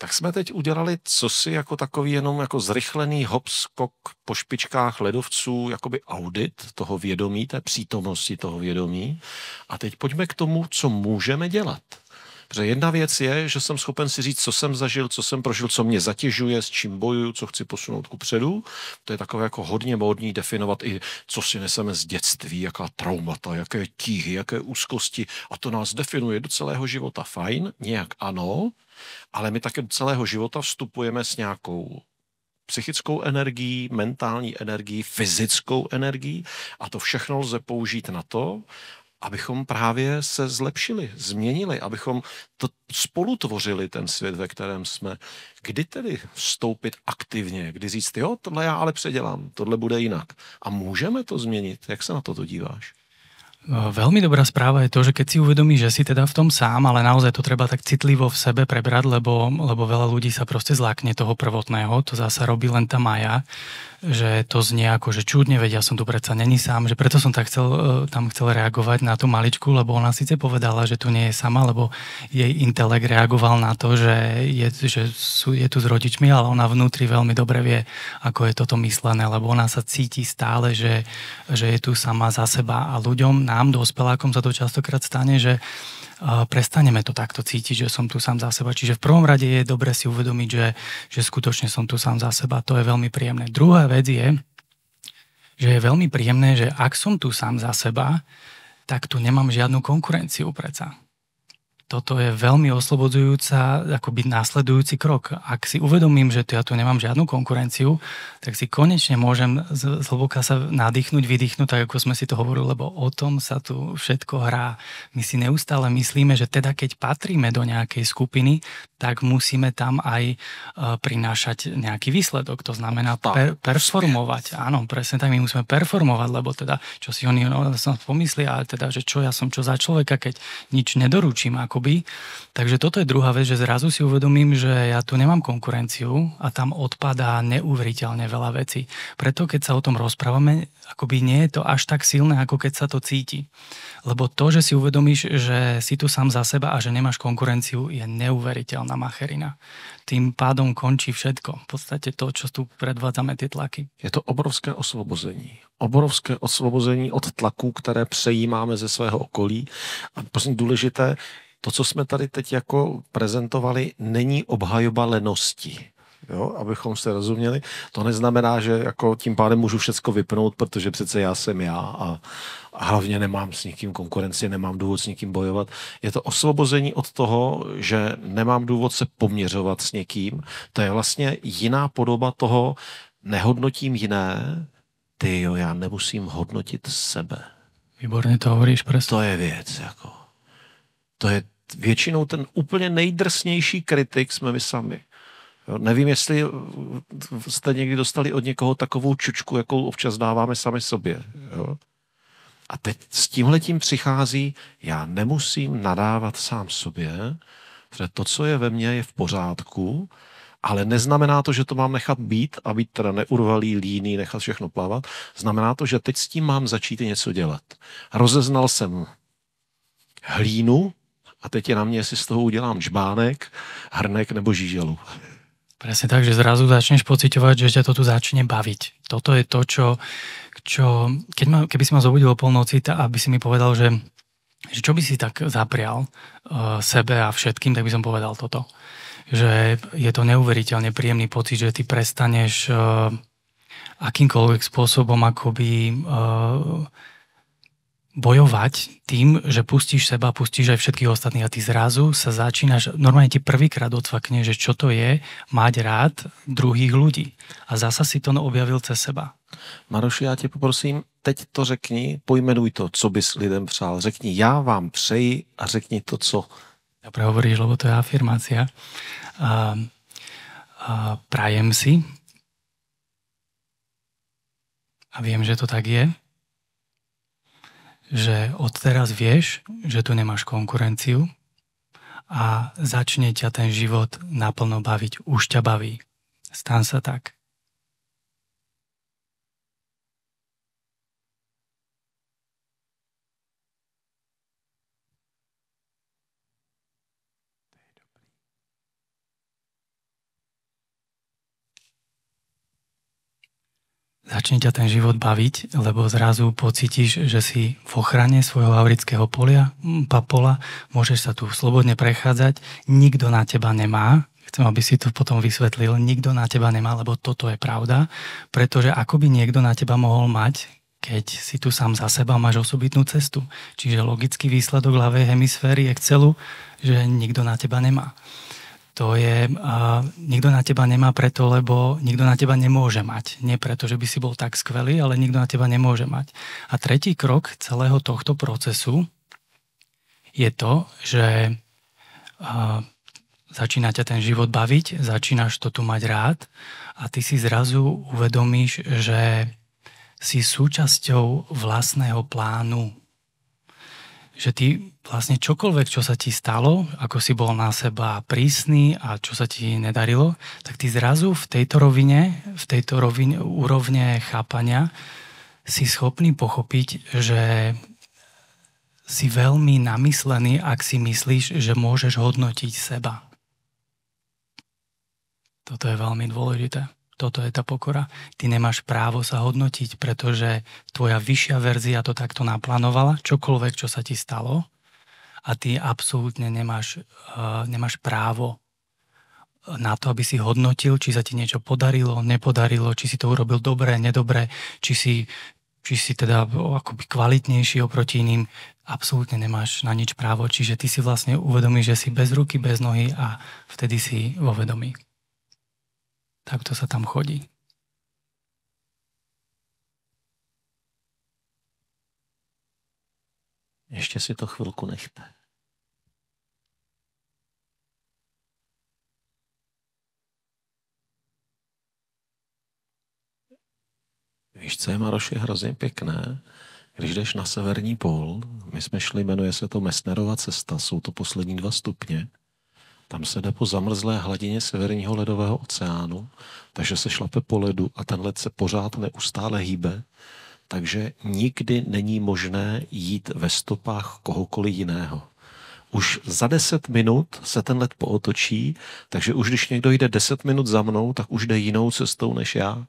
Tak jsme teď udělali cosi jako takový jenom jako zrychlený hop-skok po špičkách ledovců, jakoby audit toho vědomí, té přítomnosti toho vědomí. A teď pojďme k tomu, co můžeme dělat. Protože jedna věc je, že jsem schopen si říct, co jsem zažil, co jsem prožil, co mě zatěžuje, s čím bojuju, co chci posunout kupředu. To je takové jako hodně módní definovat i, co si neseme z dětství, jaká traumata, jaké tíhy, jaké úzkosti. A to nás definuje do celého života. Fajn, nějak ano, ale my také do celého života vstupujeme s nějakou psychickou energií, mentální energií, fyzickou energií a to všechno lze použít na to, abychom právě se zlepšili, změnili, abychom to spolu tvořili ten svět, ve kterém jsme. Kdy tedy vstoupit aktivně, kdy říct, jo, tohle já ale předělám, tohle bude jinak. A můžeme to změnit? Jak se na to díváš? Veľmi dobrá správa je to, že keď si uvedomíš, že si teda v tom sám, ale naozaj to treba tak citlivo v sebe prebrať, lebo veľa ľudí sa proste zlákne toho prvotného, to zasa robí len tá Maja, že to znie ako, že čudne, veď ja som tu predsa není sám, že preto som tam chcel reagovať na tú maličku, lebo ona síce povedala, že tu nie je sama, lebo jej intelekt reagoval na to, že je tu s rodičmi, ale ona vnútri veľmi dobre vie, ako je toto myslené, lebo ona sa cíti stále, že je tu sama za seba a ľuďom, nám, dospelákom sa to častokrát stane, že prestaneme to takto cítiť, že som tu sám za seba. Čiže v prvom rade je dobre si uvedomiť, že skutočne som tu sám za seba. To je veľmi príjemné. Druhá vec je, že je veľmi príjemné, že ak som tu sám za seba, tak tu nemám žiadnu konkurenciu predsa. Toto je veľmi oslobodzujúca, akoby následujúci krok. Ak si uvedomím, že ja tu nemám žiadnu konkurenciu, tak si konečne môžem zhlboka sa nadýchnuť, vydýchnuť, tak ako sme si to hovorili, lebo o tom sa tu všetko hrá. My si neustále myslíme, že teda keď patríme do nejakej skupiny, tak musíme tam aj prinášať nejaký výsledok. To znamená performovať. Áno, presne tak, my musíme performovať, lebo teda, čo si oni pomyslia, ale teda, že čo ja som čo za človeka, keď nič nedoručím akoby. Takže toto je druhá vec, že zrazu si uvedomím, že ja tu nemám konkurenciu a tam odpadá neuveriteľne veľa vecí. Preto, keď sa o tom rozprávame, akoby nie je to až tak silné, ako keď sa to cíti. Lebo to, že si uvedomíš, že si tu sám za seba a že nemáš konkurenciu, je neuveriteľná macherina. Tým pádom končí všetko. V podstate to, čo tu predvádzame, tie tlaky. Je to obrovské osvobození. Obrovské osvobození od tlaků, které přejímáme ze svého okolí. A prosím důležité, to, co jsme tady teď jako prezentovali, není obhajoba lenosti. jo, abychom se rozuměli. To neznamená, že jako tím pádem můžu všecko vypnout, protože přece já jsem já a hlavně nemám s nikým konkurenci, nemám důvod s nikým bojovat. Je to osvobození od toho, že nemám důvod se poměřovat s někým. To je vlastně jiná podoba toho, nehodnotím jiné, já nemusím hodnotit sebe. Výborně to hovoríš, presne. To je věc, jako. To je většinou ten úplně nejdrsnější kritik jsme my sami. Jo, nevím, jestli jste někdy dostali od někoho takovou čučku, jakou občas dáváme sami sobě. Jo? A teď s tímhletím přichází, já nemusím nadávat sám sobě, protože to, co je ve mně, je v pořádku, ale neznamená to, že to mám nechat být a být teda neurvalý, líný, nechat všechno plavat. Znamená to, že teď s tím mám začít něco dělat. Rozeznal jsem hlínu a teď je na mě, jestli z toho udělám žbánek, hrnek nebo žíželu. Presne tak, že zrazu začneš pociťovať, že ťa to tu začne baviť. Toto je to, čo keby si ma zobudil o polnoci, aby si mi povedal, že čo by si tak zaprial sebe a všetkým, tak by som povedal toto. Že je to neuveriteľne príjemný pocit, že ty prestaneš akýmkoľvek spôsobom akoby bojovať tým, že pustíš seba, pustíš aj všetkých ostatných a ty zrazu sa začínaš, normálne ti prvýkrát odfakne, že čo to je mať rád druhých ľudí. A zasa si to objavil cez seba. Maroši, já tě poprosím, teď to řekni, pojmenuj to, co bys lidem přál. Řekni, já vám přeji a řekni to, co. Dobre hovoríš, lebo to je afirmácia. Prajem si a viem, že to tak je, že odteraz vieš, že tu nemáš konkurenciu a začne ťa ten život naplno baviť. Už ťa baví. Stan sa tak. Začne ťa ten život baviť, lebo zrazu pocítiš, že si v ochrane svojho aurického pola, môžeš sa tu slobodne prechádzať, nikto na teba nemá, chcem, aby si to potom vysvetlil, nikto na teba nemá, lebo toto je pravda, pretože ako by niekto na teba mohol mať, keď si tu sám za seba máš osobitnú cestu. Čiže logický výsledok ľavej hemisféry Excelu, že nikto na teba nemá. To je, nikto na teba nemá preto, lebo nikto na teba nemôže mať. Nie preto, že by si bol tak skvelý, ale nikto na teba nemôže mať. A tretí krok celého tohto procesu je to, že začína ťa ten život baviť, začínaš to tu mať rád a ty si zrazu uvedomíš, že si súčasťou vlastného plánu. Že ty vlastne čokoľvek, čo sa ti stalo, ako si bol na seba prísny a čo sa ti nedarilo, tak ty zrazu v tejto rovine úrovne chápania si schopný pochopiť, že si veľmi namyslený, ak si myslíš, že môžeš hodnotiť seba. Toto je veľmi dôležité. Toto je tá pokora. Ty nemáš právo sa hodnotiť, pretože tvoja vyššia verzia to takto naplánovala, čokoľvek, čo sa ti stalo, a ty absolútne nemáš právo na to, aby si hodnotil, či sa ti niečo podarilo, nepodarilo, či si to urobil dobre, nedobre, či si teda akoby kvalitnejší oproti iným. Absolútne nemáš na nič právo, čiže ty si vlastne uvedomíš, že si bez ruky, bez nohy a vtedy si vo vedomí. Takto sa tam chodí. Ještě si to chvilku nechte. Víš, co je, Maroši, hrozně pěkné? Když jdeš na severní pól, my jsme šli, jmenuje se to Messnerova cesta, jsou to poslední 2 stupně. Tam se jde po zamrzlé hladině severního ledového oceánu, takže se šlape po ledu a ten led se pořád neustále hýbe, takže nikdy není možné jít ve stopách kohokoliv jiného. Už za 10 minut se ten led pootočí, takže už když někdo jde 10 minut za mnou, tak už jde jinou cestou než já.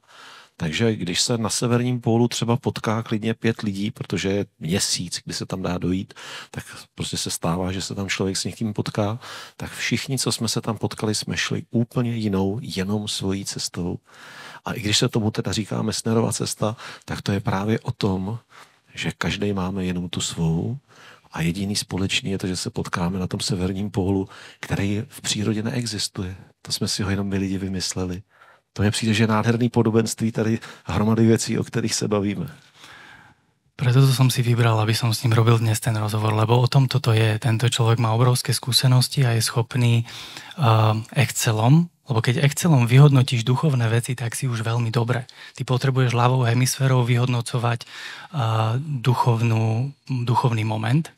Takže když se na severním pólu třeba potká klidně 5 lidí, protože je měsíc, kdy se tam dá dojít, tak prostě se stává, že se tam člověk s někým potká, tak všichni, co jsme se tam potkali, jsme šli úplně jinou, jenom svojí cestou. A i když se tomu teda říká Messnerova cesta, tak to je právě o tom, že každý máme jenom tu svou a jediný společný je to, že se potkáme na tom severním pólu, který v přírodě neexistuje. To jsme si ho jenom my lidi vymysleli. To mně přijde, že je nádherný podobenství tady hromady věcí, o kterých se bavíme. Preto som si vybral, aby som s ním robil dnes ten rozhovor, lebo o tom toto je. Tento človek má obrovské skúsenosti a je schopný Excelom, lebo keď Excelom vyhodnotíš duchovné veci, tak si už veľmi dobre. Ty potrebuješ ľavou hemisférou vyhodnocovať duchovný moment.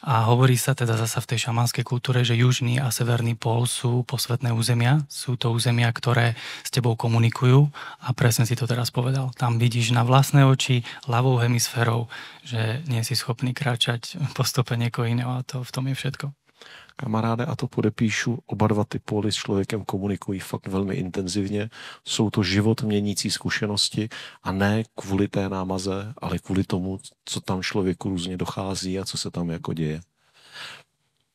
A hovorí sa teda zasa v tej šamanskej kultúre, že južný a severný pól sú posvetné územia. Sú to územia, ktoré s tebou komunikujú a presne si to teraz povedal. Tam vidíš na vlastné oči ľavou hemisférou, že nie si schopný kráčať po stope niekoho iného a to v tom je všetko. Kamaráde, a to podepíšu, oba dva ty póly s člověkem komunikují fakt velmi intenzivně. Jsou to život měnící zkušenosti a ne kvůli té námaze, ale kvůli tomu, co tam člověku různě dochází a co se tam jako děje.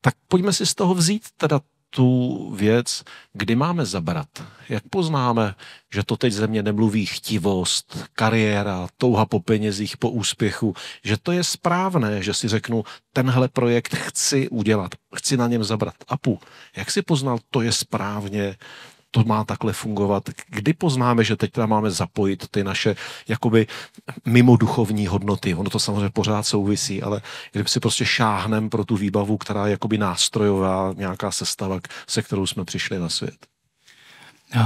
Tak pojďme si z toho vzít teda tu věc, kdy máme zabrat. Jak poznáme, že to teď ze mě nemluví chtivost, kariéra, touha po penězích, po úspěchu, že to je správné, že si řeknu, tenhle projekt chci udělat, chci na něm zabrat. Apu, jak si poznal, to je správně, to má takhle fungovat. Kdy poznáme, že teď tam máme zapojit ty naše jakoby mimo duchovní hodnoty? Ono to samozřejmě pořád souvisí, ale kdyby si prostě šáhnem pro tu výbavu, která je jakoby nástrojová, nějaká sestava, se kterou jsme přišli na svět.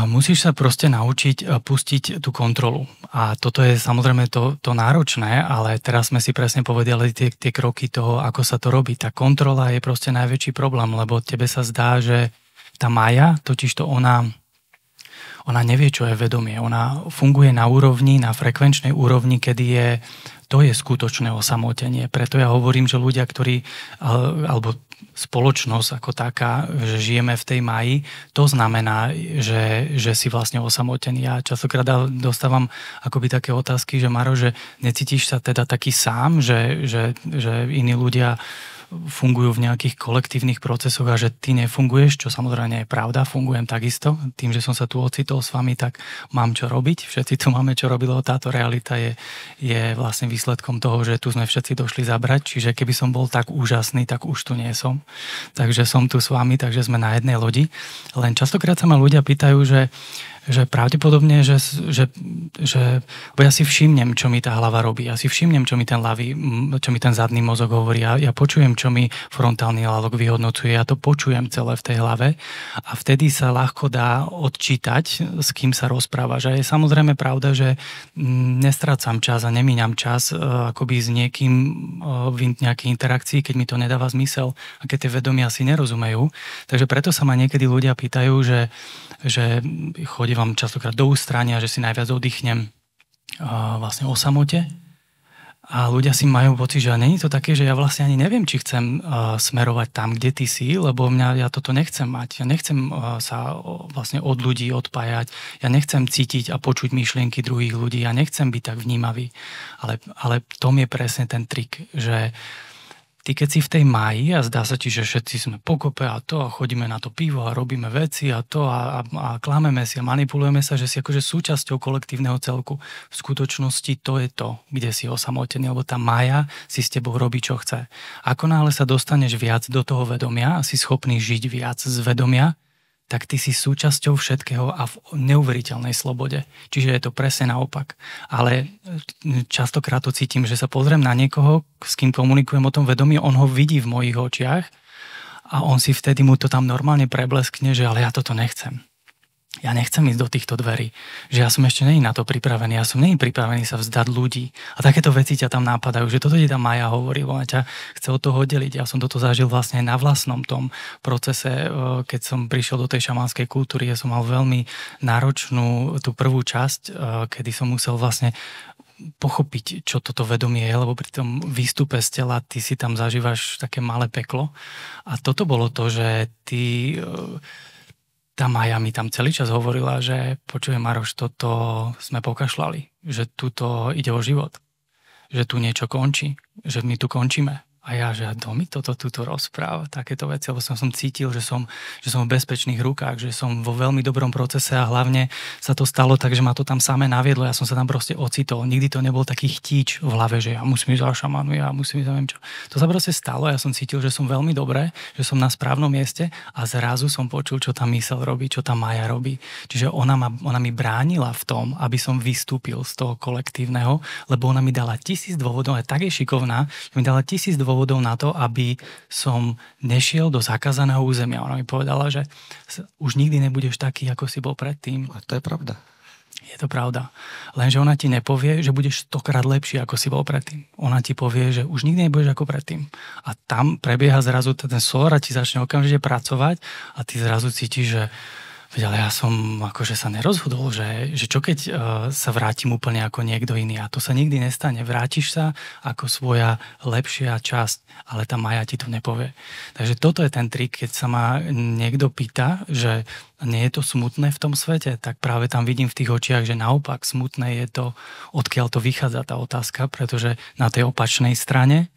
Musíš sa proste naučiť pustiť tú kontrolu. A toto je samozrejme to náročné, ale teraz sme si presne povedali tie kroky toho, ako sa to robí. Tá kontrola je proste najväčší problém, lebo tebe sa zdá, že tá Maja, totižto ona nevie, čo je vedomie. Ona funguje na úrovni, na frekvenčnej úrovni, kedy to je skutočné osamotenie. Preto ja hovorím, že ľudia, ktorí, alebo spoločnosť ako taká, že žijeme v tej Maji, to znamená, že si vlastne osamotený. Ja častokrát dostávam akoby také otázky, že Maro, že necítiš sa teda taký sám, že iní ľudia fungujú v nejakých kolektívnych procesoch a že ty nefunguješ, čo samozrejme je pravda, fungujem takisto. Tým, že som sa tu ocitol s vami, tak mám čo robiť. Všetci tu máme čo robiť, lebo táto realita je vlastne výsledkom toho, že tu sme všetci došli zabrať. Čiže keby som bol tak úžasný, tak už tu nie som. Takže som tu s vami, takže sme na jednej lodi. Len častokrát sa ma ľudia pýtajú, že pravdepodobne, že bo ja si všimnem, čo mi tá hlava robí. Ja si všimnem, čo mi ten zadný mozog hovorí. Ja počujem, čo mi frontálny lalok vyhodnocuje. Ja to počujem celé v tej hlave a vtedy sa ľahko dá odčítať, s kým sa rozprávaš. A je samozrejme pravda, že nestrácam čas a nemíňam čas akoby s niekým v nejakej interakcii, keď mi to nedáva zmysel a keď tie vedomia si nerozumejú. Takže preto sa ma niekedy ľudia pýtajú, že chodím častokrát do ústrania, že si najviac oddychnem vlastne o samote. A ľudia si majú pocit, že není to také, že ja vlastne ani neviem, či chcem smerovať tam, kde ty si, lebo ja toto nechcem mať. Ja nechcem sa vlastne od ľudí odpájať. Ja nechcem cítiť a počuť myšlienky druhých ľudí. Ja nechcem byť tak vnímavý. Ale tom je presne ten trik, že ty keď si v tej máji a zdá sa ti, že všetci sme pokope a to a chodíme na to pivo a robíme veci a to a klameme si a manipulujeme sa, že si akože súčasťou kolektívneho celku. V skutočnosti to je to, kde si osamotený, lebo tá mája si s tebou robí, čo chce. Ako náhle sa dostaneš viac do toho vedomia a si schopný žiť viac z vedomia, tak ty si súčasťou všetkého a v neuveriteľnej slobode. Čiže je to presne naopak. Ale častokrát to cítim, že sa pozriem na niekoho, s kým komunikujem o tom vedomí, on ho vidí v mojich očiach a on si vtedy mu to tam normálne prebleskne, že ale ja toto nechcem. Ja nechcem ísť do týchto dverí. Že ja som ešte není na to pripravený. Ja som není pripravený sa vzdať ľudí. A takéto veci ťa tam napadajú, že toto ti tam Maja hovorí, ona ťa chce od toho oddeliť. Ja som toto zažil vlastne na vlastnom tom procese, keď som prišiel do tej šamanskej kultúry. Ja som mal veľmi náročnú tú prvú časť, kedy som musel vlastne pochopiť, čo toto vedomie je, lebo pri tom výstupe z tela ty si tam zažívaš také malé peklo. A toto bolo to, že ty tá Maja mi tam celý čas hovorila, že počujem, Maroš, toto sme pokašľali, že tuto ide o život, že tu niečo končí, že my tu končíme. A ja, že kto mi toto rozpráva, takéto veci, lebo som cítil, že som v bezpečných rukách, že som vo veľmi dobrom procese a hlavne sa to stalo tak, že ma to tam samé naviedlo, ja som sa tam proste ocitol. Nikdy to nebol taký chtíč v hlave, že ja musím ísť za šamanu, ja musím ísť za neviem čo. To sa proste stalo, ja som cítil, že som veľmi dobré, že som na správnom mieste a zrazu som počul, čo tá myseľ robí, čo tá Maja robí. Čiže ona mi bránila v tom, aby som vystúpil z toho kolektívneho, lebo ona mi dala 1000 dôvodov, a tak je šikovná, že mi dala 1000 dôvodov na to, aby som nešiel do zakázaného územia. Ona mi povedala, že už nikdy nebudeš taký, ako si bol predtým. A to je pravda. Je to pravda. Lenže ona ti nepovie, že budeš 100-krát lepší, ako si bol predtým. Ona ti povie, že už nikdy nebudeš ako predtým. A tam prebieha zrazu ten solár a ti začne okamžite pracovať a ty zrazu cítiš, že ale ja som akože sa nerozhodol, že čo keď sa vrátim úplne ako niekto iný. A to sa nikdy nestane. Vrátiš sa ako svoja lepšia časť, ale tá Maja ti to nepovie. Takže toto je ten trik, keď sa ma niekto pýta, že nie je to smutné v tom svete, tak práve tam vidím v tých očiach, že naopak smutné je to, odkiaľ to vychádza tá otázka, pretože na tej opačnej strane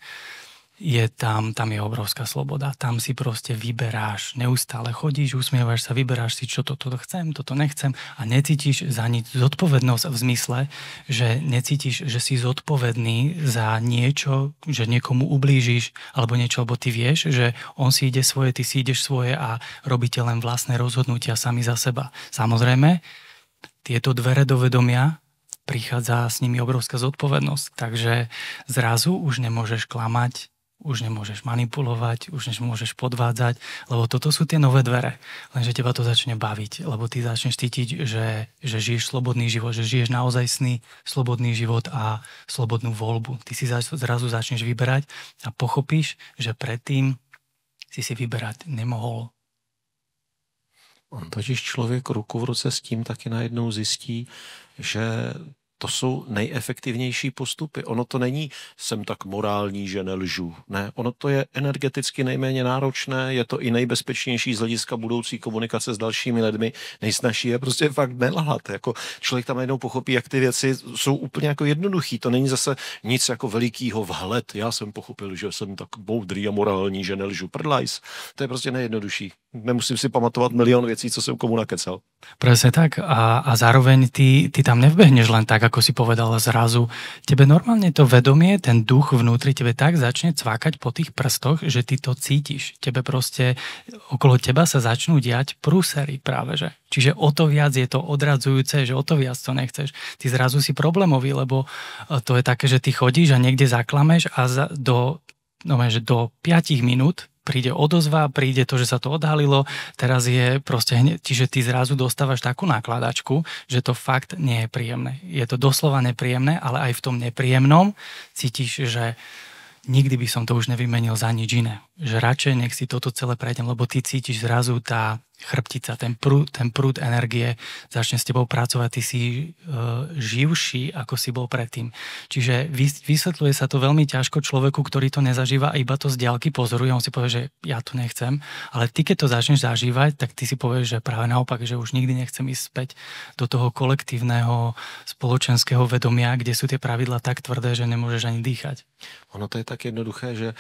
tam je obrovská sloboda. Tam si proste vyberáš, neustále chodíš, usmievaš sa, vyberáš si, čo toto chcem, toto nechcem a necítiš za nič zodpovednosť v zmysle, že necítiš, že si zodpovedný za niečo, že niekomu ublížiš alebo niečo, lebo ty vieš, že on si ide svoje, ty si ideš svoje a robíte len vlastné rozhodnutia sami za seba. Samozrejme, tieto dvere do vedomia prichádza s nimi obrovská zodpovednosť, takže zrazu už nemôžeš klamať, už nemôžeš manipulovať, už nemôžeš podvádzať, lebo toto sú tie nové dvere. Lenže teba to začne baviť, lebo ty začneš cítiť, že žiješ slobodný život, že žiješ naozajstný slobodný život a slobodnú voľbu. Ty si zrazu začneš vyberať a pochopíš, že predtým si vyberať nemohol. On totiž člověk ruku v ruce s tím taky najednou zjistí, že to jsou nejefektivnější postupy. Ono to není, jsem tak morální, že nelžu. Ne, ono to je energeticky nejméně náročné, je to i nejbezpečnější z hlediska budoucí komunikace s dalšími lidmi. Nejsnažší je prostě fakt nelhat. Jako člověk tam najednou pochopí, jak ty věci jsou úplně jako jednoduchý. To není zase nic jako velikýho vhled. Já jsem pochopil, že jsem tak moudrý a morální, že nelžu. Prdlajs. To je prostě nejjednodušší. Nemusím si pamatovat milión věcí, co jsem komu nakecal. Presne tak. A zároveň ty tam nevbehneš len tak, ako si povedal zrazu. Tebe normálne to vedomie, ten duch vnútri tebe tak začne cvákať po tých prstoch, že ty to cítiš. Tebe proste, okolo teba sa začnú diať prúsery práve, že. Čiže o to viac je to odradzujúce, že o to viac to nechceš. Ty zrazu si problémový, lebo to je také, že ty chodíš a niekde zaklameš a do 5 minút príde odozva, príde to, že sa to odhalilo, teraz je proste hneď, čiže ty zrazu dostávaš takú nakladačku, že to fakt nie je príjemné. Je to doslova nepríjemné, ale aj v tom nepríjemnom cítiš, že nikdy by som to už nevymenil za nič iné. Že radšej nech si toto celé prejdem, lebo ty cítiš zrazu tá chrbtica, ten prúd energie začne s tebou pracovať, ty si živší, ako si bol predtým. Čiže vysvetľuje sa to veľmi ťažko človeku, ktorý to nezažíva a iba to z diaľky pozoruje, on si povie, že ja to nechcem, ale ty, keď to začneš zažívať, tak ty si povieš, že práve naopak, že už nikdy nechcem ísť späť do toho kolektívneho spoločenského vedomia, kde sú tie pravidla tak tvrdé, že nemôžeš ani dýchať. Ono to je tak jednoduché, že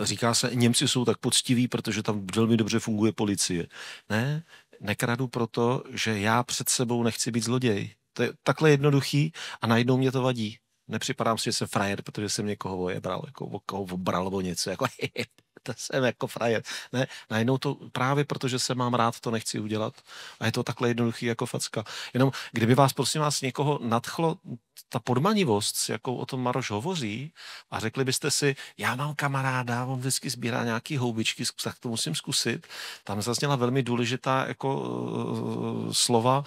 říká se, Němci jsou tak poctiví, protože tam velmi dobře funguje policie. Ne, nekradu proto, že já před sebou nechci být zloděj. To je takhle jednoduchý a najednou mě to vadí. Nepřipadám si, že jsem frajer, protože jsem někoho ojebral, jako obral nebo něco, jako to jsem jako frajer. Ne, najednou to právě protože se mám rád, to nechci udělat. A je to takhle jednoduchý jako facka. Jenom kdyby vás, prosím vás, někoho nadchlo ta podmanivost, s jakou o tom Maroš hovoří a řekli byste si, já mám kamaráda, on vždycky sbírá nějaký houbičky, tak to musím zkusit. Tam zazněla velmi důležitá jako slova,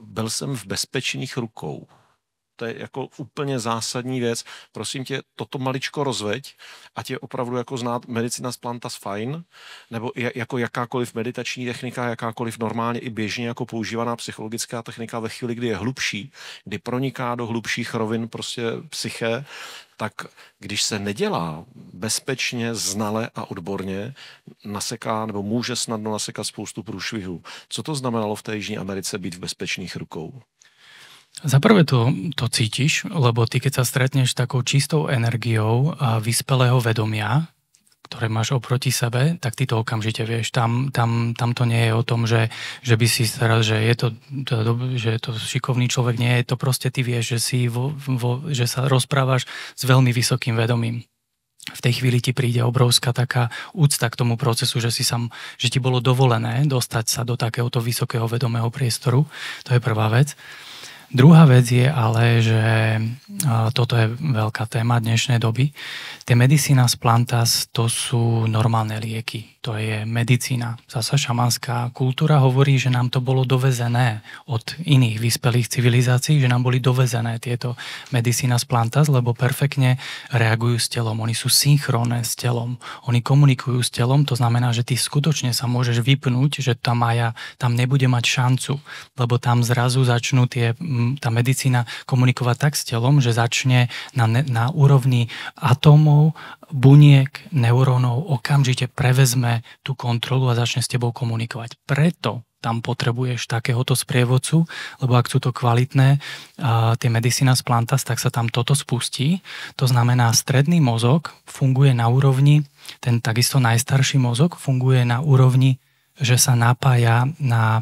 byl jsem v bezpečných rukou. To je jako úplně zásadní věc. Prosím tě, toto maličko rozveď, ať je opravdu jako znát medicina plantas fajn, nebo jako jakákoliv meditační technika, jakákoliv normálně i běžně jako používaná psychologická technika ve chvíli, kdy je hlubší, kdy proniká do hlubších rovin prostě psyché, tak když se nedělá bezpečně, znale a odborně, naseká nebo může snadno nasekat spoustu průšvihů. Co to znamenalo v té Jižní Americe být v bezpečných rukou? Za prvé to cítiš, lebo ty keď sa stretneš s takou čistou energiou vyspelého vedomia, ktoré máš oproti sebe, tak ty to okamžite vieš. Tam to nie je o tom, že by si teraz, že je to šikovný človek, nie je to proste, ty vieš, že sa rozprávaš s veľmi vysokým vedomím. V tej chvíli ti príde obrovská taká úcta k tomu procesu, že ti bolo dovolené dostať sa do takéhoto vysokého vedomého priestoru. To je prvá vec. Druhá vec je ale, že toto je veľká téma dnešnej doby. Tie medicinas plantas, to sú normálne lieky. To je medicína. Zasa šamanská kultúra hovorí, že nám to bolo dovezené od iných vyspelých civilizácií, že nám boli dovezené tieto medicinas plantas, lebo perfektne reagujú s telom. Oni sú synchronné s telom. Oni komunikujú s telom, to znamená, že ty skutočne sa môžeš vypnúť, že tá Maja tam nebude mať šancu, lebo tam zrazu začnú tá medicína komunikovať tak s telom, že začne na úrovni atómov, buniek, neurónov okamžite prevezme tú kontrolu a začne s tebou komunikovať. Preto tam potrebuješ takéhoto sprievodcu, lebo ak sú to kvalitné tie medicinas plantas, tak sa tam toto spustí. To znamená, stredný mozog funguje na úrovni, ten takisto najstarší mozog funguje na úrovni, že sa napája na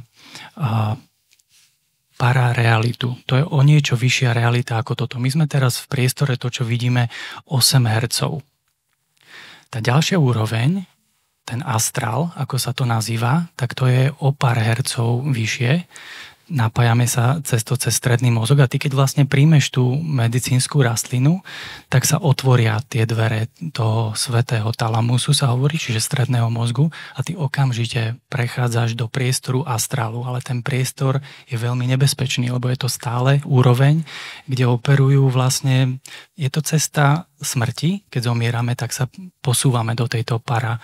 pararealitu. To je o niečo vyššia realita ako toto. My sme teraz v priestore to, čo vidíme, 8 Hz. Tá ďalšia úroveň, ten astrál, ako sa to nazýva, tak to je o pár hercov vyššie. Napájame sa cez stredný mozog a ty keď vlastne príjmeš tú medicínsku rastlinu, tak sa otvoria tie dvere toho svätého talamusu, sa hovorí, čiže stredného mozgu a ty okamžite prechádzaš do priestoru astrálu, ale ten priestor je veľmi nebezpečný, lebo je to stále úroveň, kde operujú vlastne, je to cesta smrti, keď zomierame, tak sa posúvame do tejto para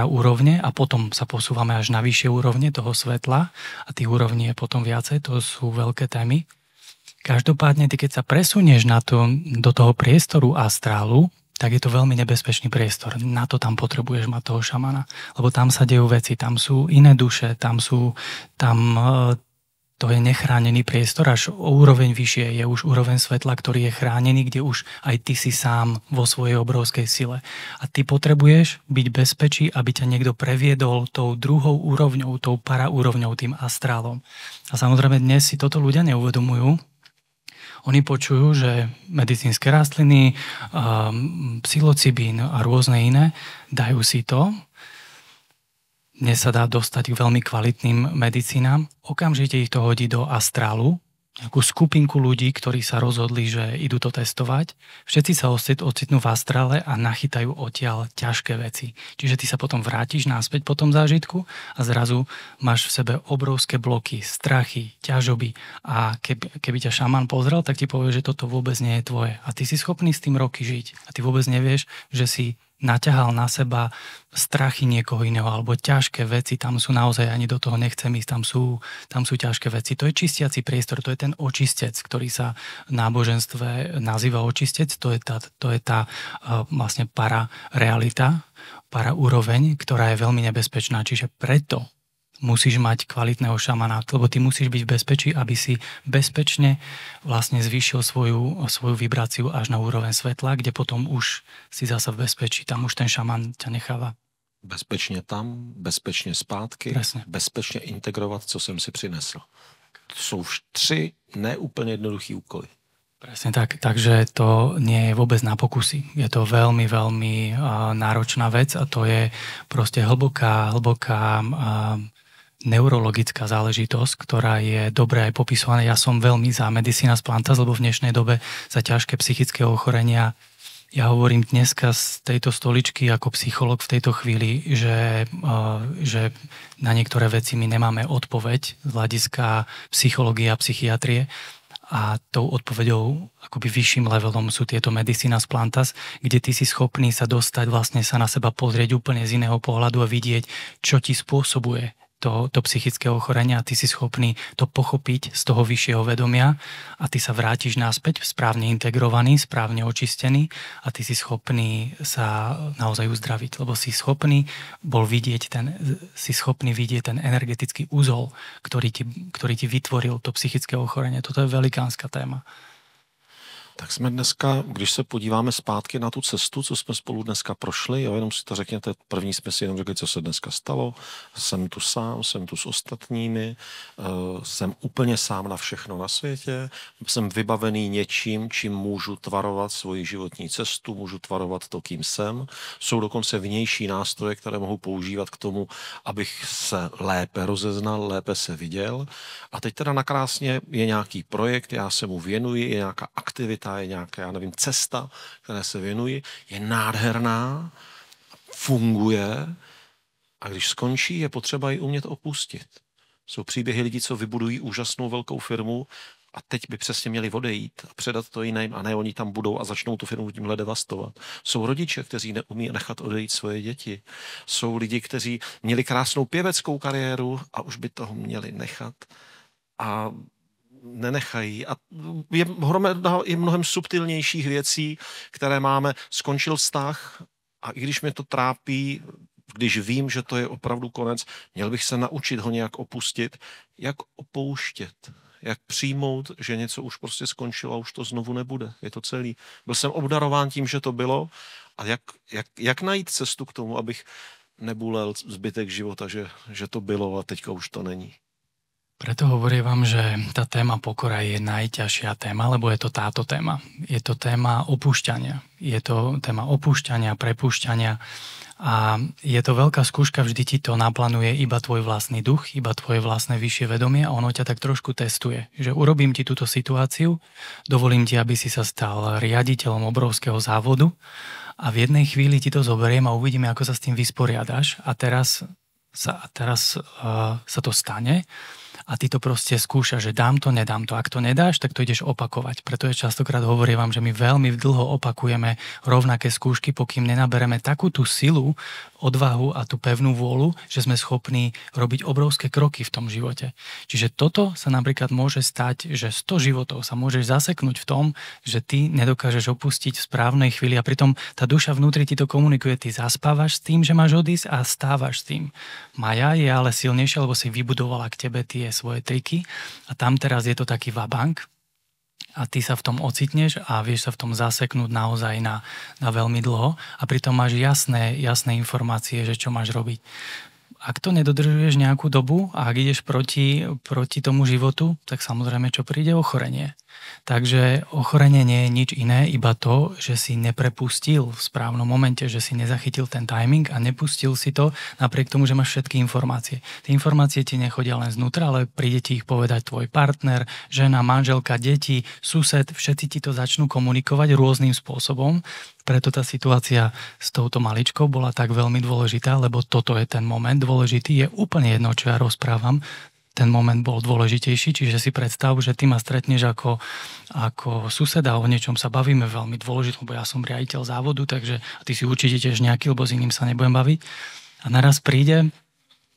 úrovne a potom sa posúvame až na vyššie úrovne toho svetla a tých úrovní je potom viacej, to sú veľké témy. Každopádne, ty keď sa presunieš do toho priestoru astrálu, tak je to veľmi nebezpečný priestor. Na to tam potrebuješ mať toho šamana, lebo tam sa dejú veci, tam sú iné duše, to je nechránený priestor, až o úroveň vyššie je už úroveň svetla, ktorý je chránený, kde už aj ty si sám vo svojej obrovskej sile. A ty potrebuješ byť bezpečí, aby ťa niekto previedol tou druhou úrovňou, tou paraúrovňou, tým astrálom. A samozrejme dnes si toto ľudia neuvedomujú. Oni počujú, že medicínske rastliny, psilocibín a rôzne iné, dajú si to. Dnes sa dá dostať k veľmi kvalitným medicínám. Okamžite ich to hodí do astrálu, nejakú skupinku ľudí, ktorí sa rozhodli, že idú to testovať. Všetci sa ocitnú v astrále a nachytajú odtiaľ ťažké veci. Čiže ty sa potom vrátiš naspäť po tom zážitku a zrazu máš v sebe obrovské bloky, strachy, ťažoby a keby ťa šaman pozrel, tak ti povie, že toto vôbec nie je tvoje. A ty si schopný s tým roky žiť. A ty vôbec nevieš, že si naťahal na seba strachy niekoho iného alebo ťažké veci, tam sú naozaj, ani do toho nechcem ísť, tam sú ťažké veci. To je čistiaci priestor, to je ten očistec, ktorý sa v náboženstve nazýva očistec, to je tá vlastne pararealita, paraúroveň, ktorá je veľmi nebezpečná, čiže preto musíš mať kvalitného šamana, lebo ty musíš byť v bezpečí, aby si bezpečne vlastne zvýšil svoju vibráciu až na úroveň svetla, kde potom už si zasa v bezpečí. Tam už ten šaman ťa necháva. Bezpečně tam, bezpečně zpátky, Presne. Bezpečně integrovat, co jsem si přinesl. To jsou 3 neúplně jednoduchý úkoly. Presne tak, takže to nie je vôbec na pokusy. Je to veľmi, veľmi náročná vec a to je proste hlboká neurologická záležitosť, ktorá je dobre aj popisovaná. Ja som veľmi za medicinas plantas, lebo v dnešnej dobe za ťažké psychické ochorenia ja hovorím dneska z tejto stoličky ako psycholog v tejto chvíli, že na niektoré veci my nemáme odpoveď z hľadiska psychológie a psychiatrie A tou odpoveďou, akoby vyšším levelom sú tieto medicinas plantas, kde ty si schopný sa dostať, vlastne sa na seba pozrieť úplne z iného pohľadu a vidieť, čo ti spôsobuje to psychické ochorenie a ty si schopný to pochopiť z toho vyššieho vedomia a ty sa vrátiš naspäť správne integrovaný, správne očistený a ty si schopný sa naozaj uzdraviť, lebo si schopný vidieť ten energetický úzol, ktorý ti vytvoril to psychické ochorenie. Toto je velikánska téma. Tak jsme dneska, když se podíváme zpátky na tu cestu, co jsme spolu dneska prošli, jo, jenom si to řekněte, první jsme si jenom řekli, co se dneska stalo, jsem tu sám, jsem tu s ostatními, jsem úplně sám na všechno na světě, jsem vybavený něčím, čím můžu tvarovat svoji životní cestu, můžu tvarovat to, kým jsem. Jsou dokonce vnější nástroje, které mohu používat k tomu, abych se lépe rozeznal, lépe se viděl. A teď teda nakrásně je nějaký projekt, já se mu věnuji, je nějaká aktivita, je nějaká, já nevím, cesta, které se věnuji, je nádherná, funguje a když skončí, je potřeba ji umět opustit. Jsou příběhy lidí, co vybudují úžasnou velkou firmu a teď by přesně měli odejít a předat to jiným a ne, oni tam budou a začnou tu firmu tímhle devastovat. Jsou rodiče, kteří neumí nechat odejít svoje děti. Jsou lidi, kteří měli krásnou pěveckou kariéru a už by toho měli nechat a nenechají. A je mnohem subtilnějších věcí, které máme. Skončil vztah a i když mě to trápí, když vím, že to je opravdu konec, měl bych se naučit ho nějak opustit. Jak opouštět? Jak přijmout, že něco už prostě skončilo a už to znovu nebude. Je to celý. Byl jsem obdarován tím, že to bylo a jak najít cestu k tomu, abych nebulel zbytek života, že to bylo a teďka už to není. Preto hovorím vám, že tá téma pokora je najťažšia téma, lebo je to táto téma. Je to téma opúšťania. Je to téma opúšťania, prepúšťania a je to veľká skúška, vždy ti to naplánuje iba tvoj vlastný duch, iba tvoje vlastné vyššie vedomie a ono ťa tak trošku testuje. Že urobím ti túto situáciu, dovolím ti, aby si sa stal riaditeľom obrovského závodu a v jednej chvíli ti to zoberiem a uvidíme, ako sa s tým vysporiadaš a teraz sa to stane a ty to proste skúšaš, že dám to, nedám to. Ak to nedáš, tak to ideš opakovať. Preto je častokrát hovorím vám, že my veľmi dlho opakujeme rovnaké skúšky, pokým nenabereme takú tú silu, odvahu a tú pevnú vôľu, že sme schopní robiť obrovské kroky v tom živote. Čiže toto sa napríklad môže stať, že 100 životov sa môžeš zaseknúť v tom, že ty nedokážeš opustiť v správnej chvíli a pritom tá duša vnútri ti to komunikuje, ty zaspávaš s tým, že máš odísť a stávaš s tým. Maja je ale silnejšia, lebo si vybudovala k tebe tie svoje triky a tam teraz je to taký vabank a ty sa v tom ocitneš a vieš sa v tom zaseknúť naozaj na veľmi dlho a pritom máš jasné informácie, že čo máš robiť. Ak to nedodržuješ nejakú dobu a ak ideš proti tomu životu, tak samozrejme, čo príde? Ochorenie. Takže ochorenie nie je nič iné, iba to, že si neprepustil v správnom momente, že si nezachytil ten timing a nepustil si to napriek tomu, že máš všetky informácie. Tie informácie ti nechodia len znútra, ale príde ti ich povedať tvoj partner, žena, manželka, deti, sused, všetci ti to začnú komunikovať rôznym spôsobom. Preto tá situácia s touto maličkou bola tak veľmi dôležitá, lebo toto je ten moment dôležitý. Je úplne jedno, čo ja rozprávam. Ten moment bol dôležitejší, čiže si predstav, že ty ma stretneš ako suseda, o niečom sa bavíme veľmi dôležité, lebo ja som riaditeľ závodu, takže ty si určite tiež nejaký, lebo s iným sa nebudem baviť. A naraz príde...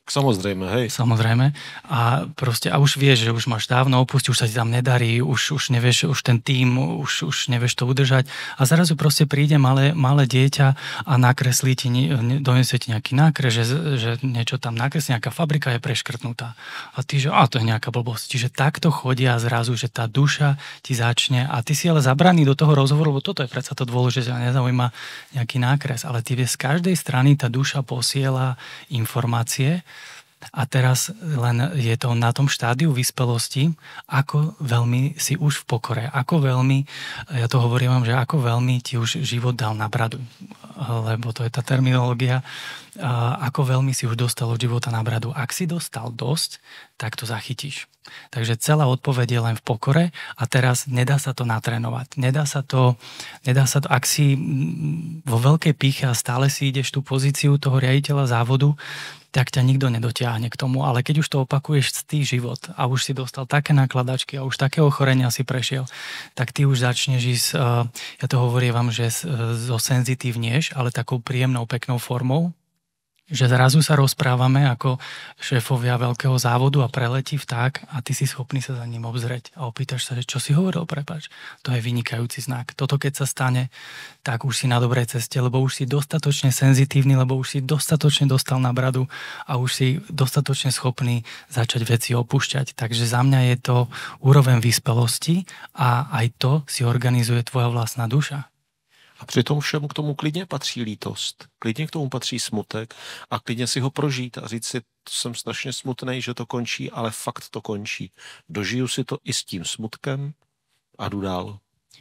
Samozrejme, hej. Samozrejme. A proste, a už vieš, že už máš dávno opustil, už sa ti tam nedarí, už nevieš, už ten tím, už nevieš to udržať. A zrazu proste príde malé dieťa a nakreslí ti, donesie ti nejaký nákres, že niečo tam nakreslí, nejaká fabrika je preškrtnutá. A ty, že to je nejaká blbosť. Čiže takto chodia zrazu, že tá duša ti začne a ty si ale zabraný do toho rozhovoru, lebo toto je predsa to dôležité, že nezaujíma nejaký nákres. Ale ty vieš, z každej strany tá duša posiela informácie. A teraz len je to na tom štádiu vyspelosti, ako veľmi si už v pokore, ako veľmi, ja to hovorím vám, že ako veľmi ti už život dal na bradu, lebo to je tá terminológia, ako veľmi si už dostal od života na bradu. Ak si dostal dosť, tak to zachytíš. Takže celá odpoveď je len v pokore a teraz nedá sa to natrénovať. Nedá sa to, ak si vo veľkej pýche a stále si ideš tú pozíciu toho riaditeľa závodu, tak ťa nikto nedotiahne k tomu. Ale keď už to opakuješ celý život a už si dostal také nakladačky a už také ochorenia si prešiel, tak ty už začneš ísť, ja to hovorím vám, že zosenzitívneš, ale takou príjemnou, peknou formou, že zrazu sa rozprávame ako šéfovia veľkého závodu a preletí vták a ty si schopný sa za ním obzrieť a opýtaš sa, že čo si hovoril, prepáč. To je vynikajúci znak. Toto keď sa stane, tak už si na dobrej ceste, lebo už si dostatočne senzitívny, lebo už si dostatočne dostal na bradu a už si dostatočne schopný začať veci opúšťať. Takže za mňa je to úroveň vyspelosti a aj to si organizuje tvoja vlastná duša. A přitom všemu k tomu klidně patří lítost, klidně k tomu patří smutek a klidně si ho prožít a říct si, jsem strašně smutnej, že to končí, ale fakt to končí. Dožiju si to i s tím smutkem a jdu dál.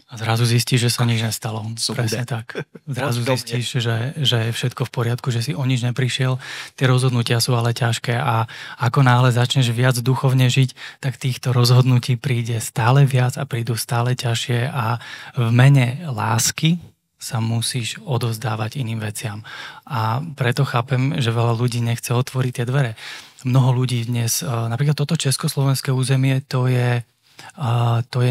A zrazu zistíš, že sa nič nestalo. Co presne bude? tak. Zrazu zistíš, že je všetko v poriadku, že si o nič neprišiel. Tie rozhodnutia sú ale ťažké a ako náhle začneš viac duchovne žiť, tak týchto rozhodnutí príde stále viac a prídu stále ťažšie a v mene lásky sa musíš odovzdávať iným veciam. A preto chápem, že veľa ľudí nechce otvoriť tie dvere. Mnoho ľudí dnes, napríklad toto československé územie, to je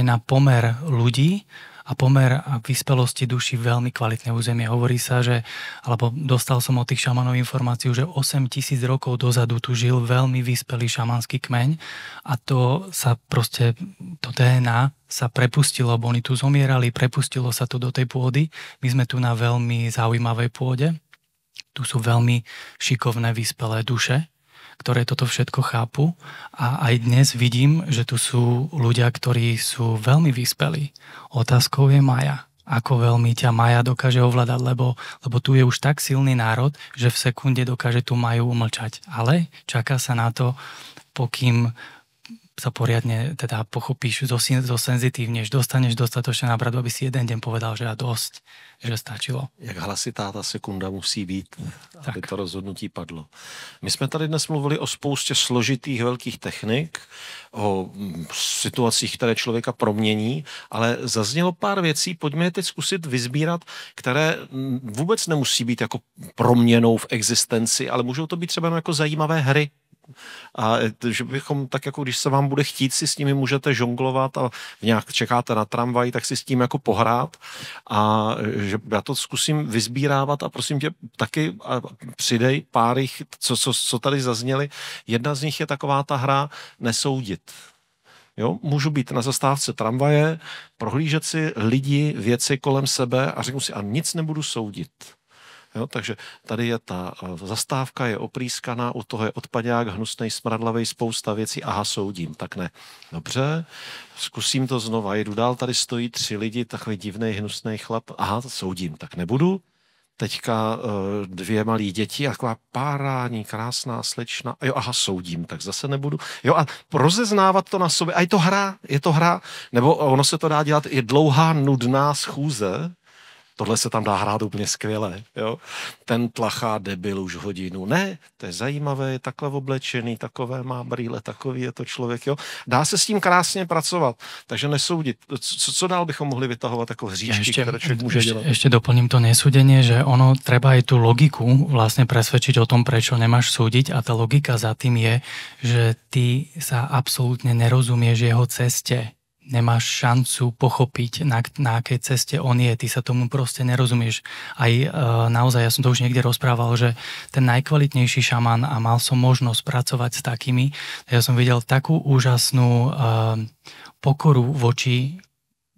na pomer ľudí a pomer a vyspelosti duši veľmi kvalitné územie. Hovorí sa, že, alebo dostal som od tých šamanov informáciu, že 8,000 rokov dozadu tu žil veľmi vyspelý šamanský kmeň a to sa proste, to DNA sa prepustilo, bo oni tu zomierali, prepustilo sa to do tej pôdy. My sme tu na veľmi zaujímavej pôde. Tu sú veľmi šikovné, vyspelé duše, ktoré toto všetko chápu a aj dnes vidím, že tu sú ľudia, ktorí sú veľmi vyspelí. Otázkou je Maja. Ako veľmi ťa Maja dokáže ovládať, lebo tu je už tak silný národ, že v sekunde dokáže tú Maju umlčať. Ale čaká sa na to, pokým sa poriadne teda pochopíš, zosenzitívneš, dostaneš dostatočne na bradu, aby si jeden deň povedal, že a dosť, že stačilo. Jak hlasitá ta sekunda musí být, aby to rozhodnutí padlo. My jsme tady dnes mluvili o spoustě složitých velkých technik, o situacích, které člověka promění, ale zaznělo pár věcí, pojďme je teď zkusit vyzbírat, které vůbec nemusí být jako proměnou v existenci, ale můžou to být třeba jako zajímavé hry. A že bychom tak jako když se vám bude chtít, si s nimi můžete žonglovat a nějak čekáte na tramvaj, tak si s tím jako pohrát a že já to zkusím vyzbírávat a prosím tě taky přidej pár jich, co tady zazněly. Jedna z nich je taková ta hra nesoudit. Jo? Můžu být na zastávce tramvaje, prohlížet si lidi, věci kolem sebe a řeknu si a nic nebudu soudit. Jo, takže tady je ta zastávka, je oprýskaná, u toho je odpadák, hnusnej, smradlavej, spousta věcí, aha, soudím, tak ne. Dobře, zkusím to znova, jedu dál, tady stojí 3 lidi, takový divnej, hnusnej chlap, aha, soudím, tak nebudu. Teďka 2 malí děti a taková párání, krásná slečna, jo, aha, soudím, tak zase nebudu. Jo, a rozeznávat to na sobě, a je to hra, nebo ono se to dá dělat, je dlouhá, nudná schůze. Tohle se tam dá hrát úplně skvěle. Jo? Ten tlachá debil už hodinu. Ne, to je zajímavé, je takhle oblečený, takové má brýle, takový je to člověk. Jo? Dá se s tím krásně pracovat, takže nesoudit. Co dál bychom mohli vytahovat jako hříčky, které člověk může dělat? Ešte doplním to nesúdenie, že ono treba aj tú logiku vlastne presvedčiť o tom, prečo nemáš súdiť a tá logika za tým je, že ty sa absolútne nerozumieš jeho ceste. Nemáš šancu pochopiť, na akej ceste on je. Ty sa tomu proste nerozumieš. Aj naozaj, ja som to už niekde rozprával, že ten najkvalitnejší šaman a mal som možnosť pracovať s takými, ja som videl takú úžasnú pokoru voči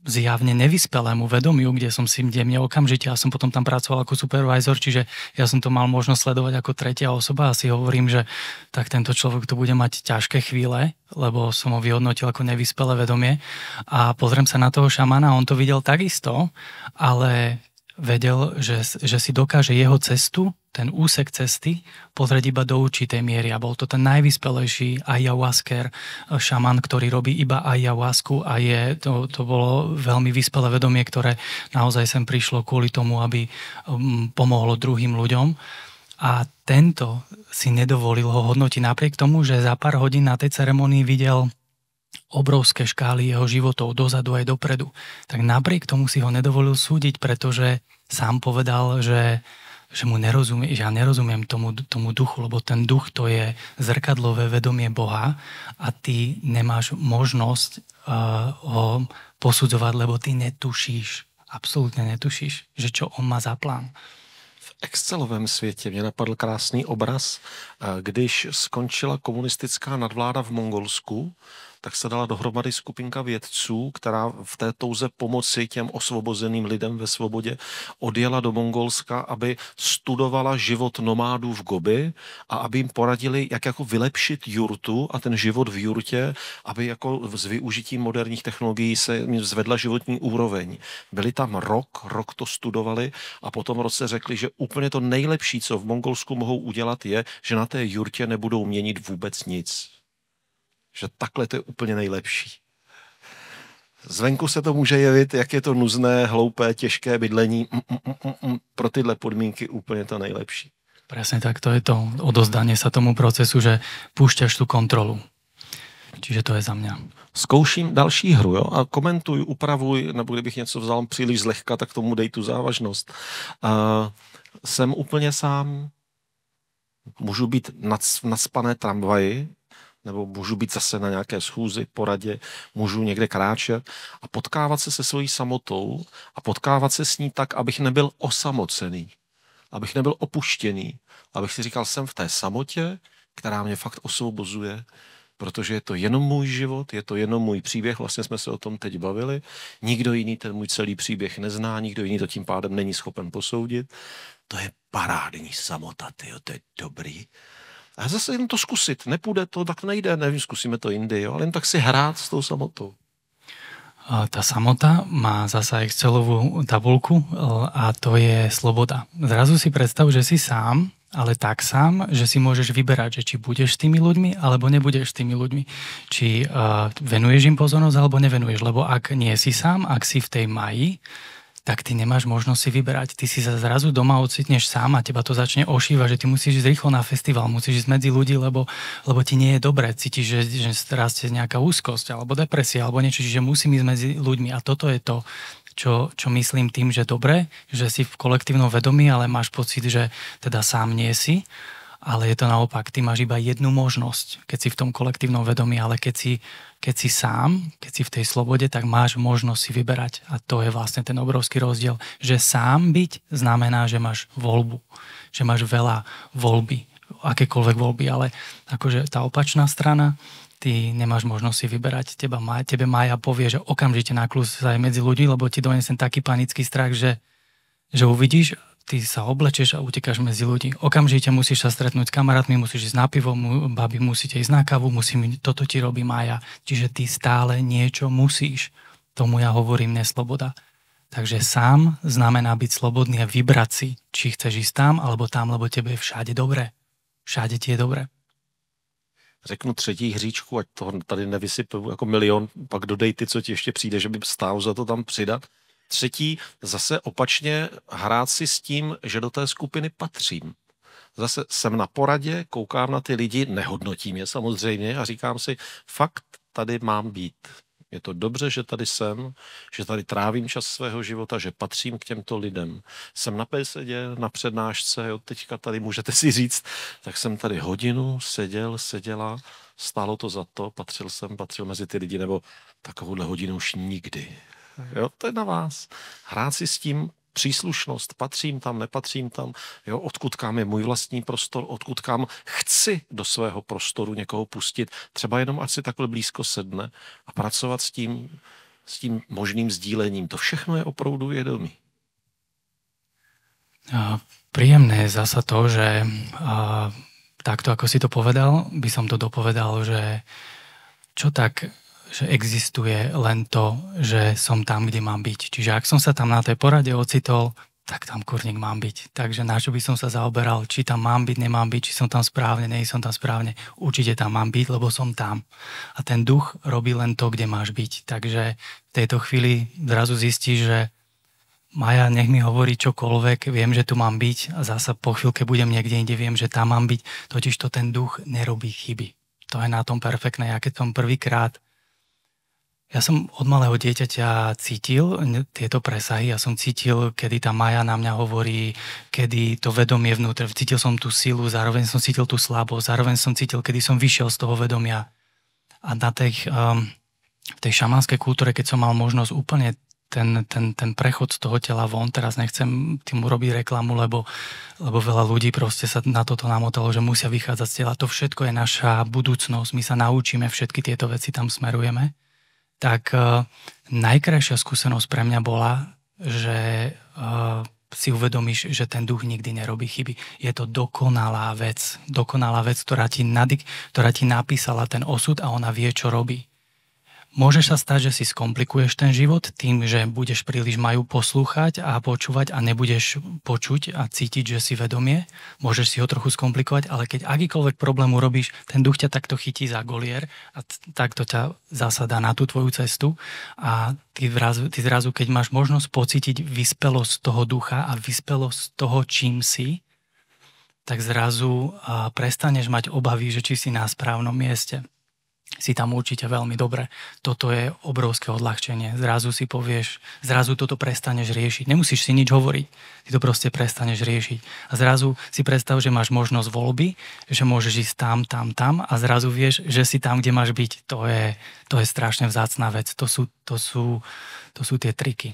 zjavne nevyspelému vedomiu, kde mne okamžite, ja som potom tam pracoval ako supervisor, čiže ja som to mal možnosť sledovať ako tretia osoba a si hovorím, že tak tento človek tu bude mať ťažké chvíle, lebo som ho vyhodnotil ako nevyspelé vedomie a pozriem sa na toho šamana, on to videl takisto, ale vedel, že si dokáže jeho cestu, ten úsek cesty, pozrieť iba do určitej miery. A bol to ten najvyspelejší ayahuasker, šaman, ktorý robí iba ayahuasku a to bolo veľmi vyspelé vedomie, ktoré naozaj sem prišlo kvôli tomu, aby pomohlo druhým ľuďom. A tento si nedovolil ho hodnotiť napriek tomu, že za pár hodín na tej ceremonii videl obrovské škály jeho životov dozadu aj dopredu. Tak napriek tomu si ho nedovolil súdiť, pretože sám povedal, že že ja nerozumiem tomu duchu, lebo ten duch to je zrkadlové vedomie Boha a ty nemáš možnosť ho posudzovať, lebo ty netušíš, absolútne netušíš, že čo on má za plán. V excelovém světě mě napadl krásný obraz, když skončila komunistická nadvláda v Mongolsku, tak se dala dohromady skupinka vědců, která v té touze pomoci těm osvobozeným lidem ve svobodě odjela do Mongolska, aby studovala život nomádů v Gobi a aby jim poradili, jak jako vylepšit jurtu a ten život v jurtě, aby jako s využitím moderních technologií se zvedla životní úroveň. Byli tam rok to studovali a potom roce řekli, že úplně to nejlepší, co v Mongolsku mohou udělat, je, že na té jurtě nebudou měnit vůbec nic. Že takhle to je úplně nejlepší. Zvenku se to může jevit, jak je to nuzné, hloupé, těžké bydlení. Pro tyhle podmínky úplně to nejlepší. Presne tak, to je to odozdanie sa tomu procesu, že púšťaš tú kontrolu. Čiže to je za mňa. Zkouším další hru, jo? A komentuj, upravuj, nebo kdybych něco vzal příliš zlehka, tak tomu dej tu závažnost. Jsem úplně sám. Můžu být v nacpané tramvaji, nebo můžu být zase na nějaké schůzi, poradě, můžu někde kráčet a potkávat se svojí samotou a potkávat se s ní tak, abych nebyl osamocený, abych nebyl opuštěný, abych si říkal, jsem v té samotě, která mě fakt osvobozuje, protože je to jenom můj život, je to jenom můj příběh, vlastně jsme se o tom teď bavili, nikdo jiný ten můj celý příběh nezná, nikdo jiný to tím pádem není schopen posoudit. To je parádní samota, tyjo, to je dobrý. A zase jen to zkusit, nepůjde to, tak nejde, nevím, zkusíme to jindy, jo, ale jen tak si hrát s tou samotou. Tá samota má zasa Excelovú tabuľku a to je sloboda. Zrazu si predstav, že si sám, ale tak sám, že si môžeš vyberať, že či budeš s tými ľuďmi, alebo nebudeš s tými ľuďmi. Či venuješ im pozornosť, alebo nevenuješ. Lebo ak nie si sám, ak si v tej maji, tak ty nemáš možnosť si vyberať. Ty si sa zrazu doma ocitneš sám a teba to začne ošívať, že ty musíš ísť rýchlo na festival, musíš ísť medzi ľudí, lebo ti nie je dobre. Cítiš, že rastie nejaká úzkosť alebo depresia alebo niečo, čiže musím ísť medzi ľuďmi. A toto je to, čo myslím tým, že dobre, že si v kolektívnom vedomí, ale máš pocit, že teda sám nie si. Ale je to naopak, ty máš iba jednu možnosť, keď si v tom kolektívnom vedomí, ale keď si sám, keď si v tej slobode, tak máš možnosť si vyberať. A to je vlastne ten obrovský rozdiel, že sám byť znamená, že máš voľbu, že máš veľa voľby, akékoľvek voľby, ale akože tá opačná strana, ty nemáš možnosť si vyberať. Tebe Maja povie, že okamžite naklus sa aj medzi ľudí, lebo ti donesem taký panický strach, že uvidíš, ty sa oblečeš a utekáš medzi ľudí. Okamžite musíš sa stretnúť s kamarátmi, musíš ísť na pivo, babi musíte ísť na kávu, toto ti robí Maja. Čiže ty stále niečo musíš. Tomu ja hovorím nesloboda. Takže sám znamená byť slobodný a vybrať si, či chceš ísť tam, alebo tam, lebo tebe je všade dobré. Všade ti je dobré. Řeknu třetí hříčku, ať to tady nevysypu jako milion, pak dodej ty, co ti ještě přijde, že by stálo za to tam přidat. Třetí, zase opačně hrát si s tím, že do té skupiny patřím. Zase jsem na poradě, koukám na ty lidi, nehodnotím je samozřejmě a říkám si, fakt tady mám být. Je to dobře, že tady jsem, že tady trávím čas svého života, že patřím k těmto lidem. Jsem na besedě, na přednášce, jo, teďka tady můžete si říct, tak jsem tady hodinu seděla, stálo to za to, patřil mezi ty lidi, nebo takovouhle hodinu už nikdy. Jo, to je na vás. Hrát si s tím příslušnost, patřím tam, nepatřím tam, jo, odkud kam je můj vlastní prostor, odkud kam chci do svého prostoru někoho pustit, třeba jenom ať si takhle blízko sedne a pracovat s tím možným sdílením. To všechno je opravdu vědomí. Príjemné je zasa to, že takto, ako si to povedal, by som to dopovedal, že čo tak, že existuje len to, že som tam, kde mám byť. Čiže ak som sa tam na tej porade ocitol, tak tam kurník mám byť. Takže na čo by som sa zaoberal, či tam mám byť, nemám byť, či som tam správne, nie som tam správne. Určite tam mám byť, lebo som tam. A ten duch robí len to, kde máš byť. Takže v tejto chvíli zrazu zistíš, že Maja, nech mi hovorí čokoľvek, viem, že tu mám byť a zasa po chvíľke budem niekde inde, viem, že tam mám byť. Totižto ten duch nerobí chyby. To je na tom perfektné. Ja keď som prvýkrát Ja som od malého dieťaťa cítil tieto presahy. Ja som cítil, kedy tá Maja na mňa hovorí, kedy to vedomie vnútri. Cítil som tú silu, zároveň som cítil tú slabosť, zároveň som cítil, kedy som vyšiel z toho vedomia. A na v tej šamanskej kultúre, keď som mal možnosť úplne ten prechod z toho tela von, teraz nechcem tým urobiť reklamu, lebo veľa ľudí proste sa na toto namotalo, že musia vychádzať z tela. To všetko je naša budúcnosť. My sa naučíme, všetky tieto veci tam smerujeme. Tak najkrajšia skúsenosť pre mňa bola, že si uvedomíš, že ten duch nikdy nerobí chyby. Je to dokonalá vec, ktorá ti napísala ten osud a ona vie, čo robí. Môže sa stať, že si skomplikuješ ten život tým, že budeš príliš Maju poslúchať a počúvať a nebudeš počuť a cítiť, že si vedomie. Môžeš si ho trochu skomplikovať, ale keď akýkoľvek problém urobíš, ten duch ťa takto chytí za golier a takto ťa zasadá na tú tvoju cestu a ty zrazu, keď máš možnosť pocítiť vyspelosť toho ducha a vyspelosť toho, čím si, tak zrazu prestaneš mať obavy, že či si na správnom mieste. Si tam určite veľmi dobre. Toto je obrovské odľahčenie. Zrazu si povieš, zrazu toto prestaneš riešiť. Nemusíš si nič hovoriť. Ty to proste prestaneš riešiť. A zrazu si predstav, že máš možnosť voľby, že môžeš ísť tam a zrazu vieš, že si tam, kde máš byť. To je strašne vzácná vec. To sú tie triky.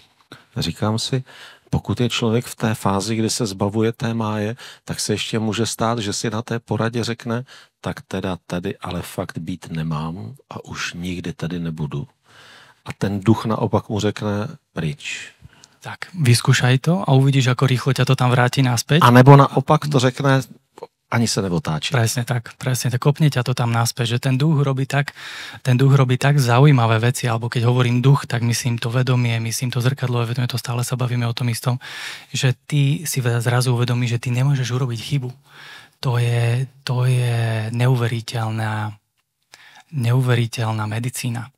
Říkám si, pokud je člověk v té fázi, kdy se zbavuje té máje, tak se ještě může stát, že si na té poradě řekne, tak teda tady ale fakt být nemám a už nikdy tady nebudu. A ten duch naopak mu řekne pryč. Tak, vyskúšaj to a uvidíš, ako rýchlo ťa to tam vráti naspäť. A nebo naopak to řekne, ani sa neotáči. Presne tak. Kopne ťa to tam naspäť, že ten duch robí tak zaujímavé veci, alebo keď hovorím duch, tak myslím to vedomie, myslím to zrkadlové vedomie, to stále sa bavíme o tom istom, že ty si zrazu uvedomíš, že ty nemôžeš urobiť chybu. To je neuveriteľná medicína.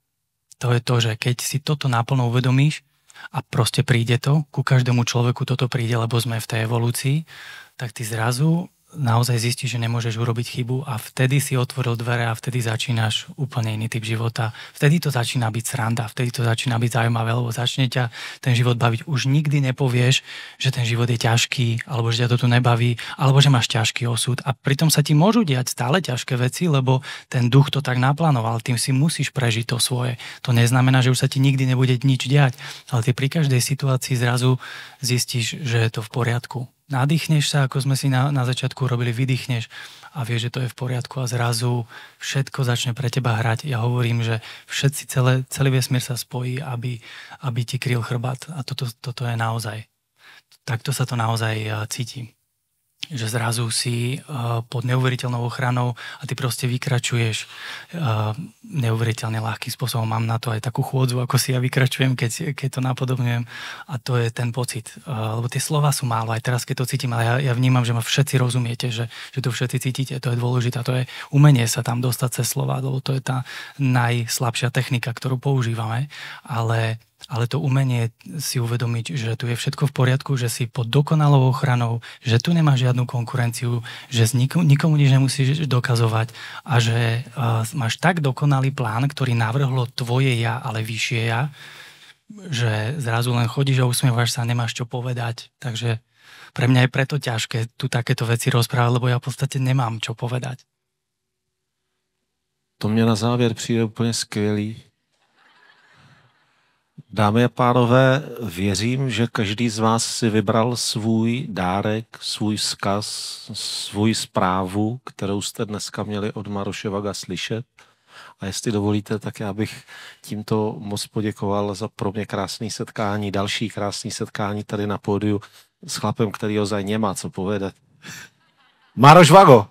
To je to, že keď si toto naplno uvedomíš a proste príde to, ku každému človeku toto príde, lebo sme v tej evolúcii, tak ty zrazu naozaj zistíš, že nemôžeš urobiť chybu a vtedy si otvoril dvere a vtedy začínaš úplne iný typ života. Vtedy to začína byť sranda, vtedy to začína byť zaujímavé, lebo začne ťa ten život baviť. Už nikdy nepovieš, že ten život je ťažký, alebo že ťa to tu nebaví, alebo že máš ťažký osud. A pritom sa ti môžu diať stále ťažké veci, lebo ten duch to tak naplánoval. Tým si musíš prežiť to svoje. To neznamená, že už sa ti nikdy nebude nič diať, ale ty pri každej situácii zrazu zistíš, že je to v poriadku. Nadýchneš sa, ako sme si na začiatku robili, vydýchneš a vieš, že to je v poriadku a zrazu všetko začne pre teba hrať. Ja hovorím, že celý vesmír sa spojí, aby ti kryl chrbát a toto je naozaj. Takto sa to naozaj cíti. Že zrazu si pod neuveriteľnou ochranou a ty proste vykračuješ neuveriteľne ľahkým spôsobom. Mám na to aj takú chôdzu, ako si ja vykračujem, keď to napodobňujem a to je ten pocit. Lebo tie slova sú málo, aj teraz, keď to cítim, ale ja vnímam, že ma všetci rozumiete, že to všetci cítite, to je dôležité. To je umenie sa tam dostať cez slova, lebo to je tá najslabšia technika, ktorú používame, ale to umenie si uvedomiť, že tu je všetko v poriadku, že si pod dokonalou ochranou, že tu nemáš žiadnu konkurenciu, že nikomu nič nemusíš dokazovať a že máš tak dokonalý plán, ktorý navrhlo tvoje ja, ale vyššie ja, že zrazu len chodíš a usmievaš sa a nemáš čo povedať. Takže pre mňa je preto ťažké tu takéto veci rozprávať, lebo ja v podstate nemám čo povedať. To mne na závěr přijde úplně skvělý. Dámy a pánové, věřím, že každý z vás si vybral svůj dárek, svůj vzkaz, svůj zprávu, kterou jste dneska měli od Maroše Vaga slyšet. A jestli dovolíte, tak já bych tímto moc poděkoval za pro mě krásné setkání, další krásné setkání tady na pódiu s chlapem, který ozaj nemá co povedat. Maroš Vago!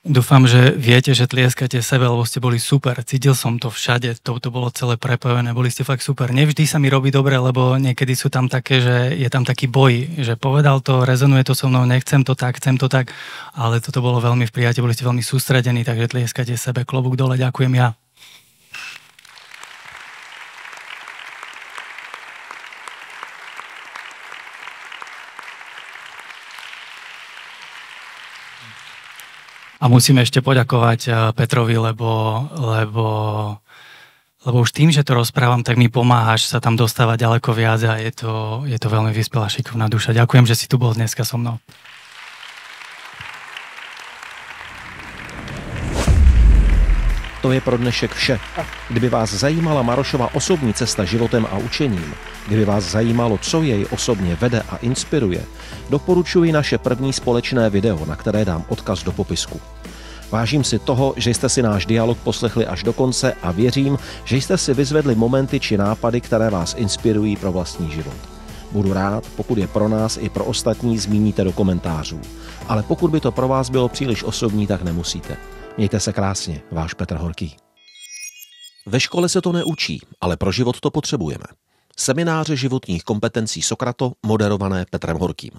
Dúfam, že viete, že tlieskate sebe, lebo ste boli super. Cítil som to všade, to bolo celé prepojené, boli ste fakt super. Nevždy sa mi robí dobre, lebo niekedy sú tam také, že je tam taký boj, že povedal to, rezonuje to so mnou, nechcem to tak, chcem to tak, ale toto bolo veľmi v prijatí, boli ste veľmi sústredení, takže tlieskate sebe, klobúk dole, ďakujem ja. A musíme ešte poďakovať Petrovi, lebo už tým, že to rozprávam, tak mi pomáhaš sa tam dostávať ďaleko viac a je to veľmi vyspelá, šikovná duša. Ďakujem, že si tu bol dneska so mnou. To je pro dnešek vše. Kdyby vás zajímala Marošova osobní cesta životem a učením, kdyby vás zajímalo, co jej osobně vede a inspiruje, doporučuji naše první společné video, na které dám odkaz do popisku. Vážím si toho, že jste si náš dialog poslechli až do konce a věřím, že jste si vyzvedli momenty či nápady, které vás inspirují pro vlastní život. Budu rád, pokud je pro nás i pro ostatní zmíníte do komentářů. Ale pokud by to pro vás bylo příliš osobní, tak nemusíte. Mějte se krásně, váš Petr Horký. Ve škole se to neučí, ale pro život to potřebujeme. Semináře životních kompetencí Sokrato, moderované Petrem Horkým.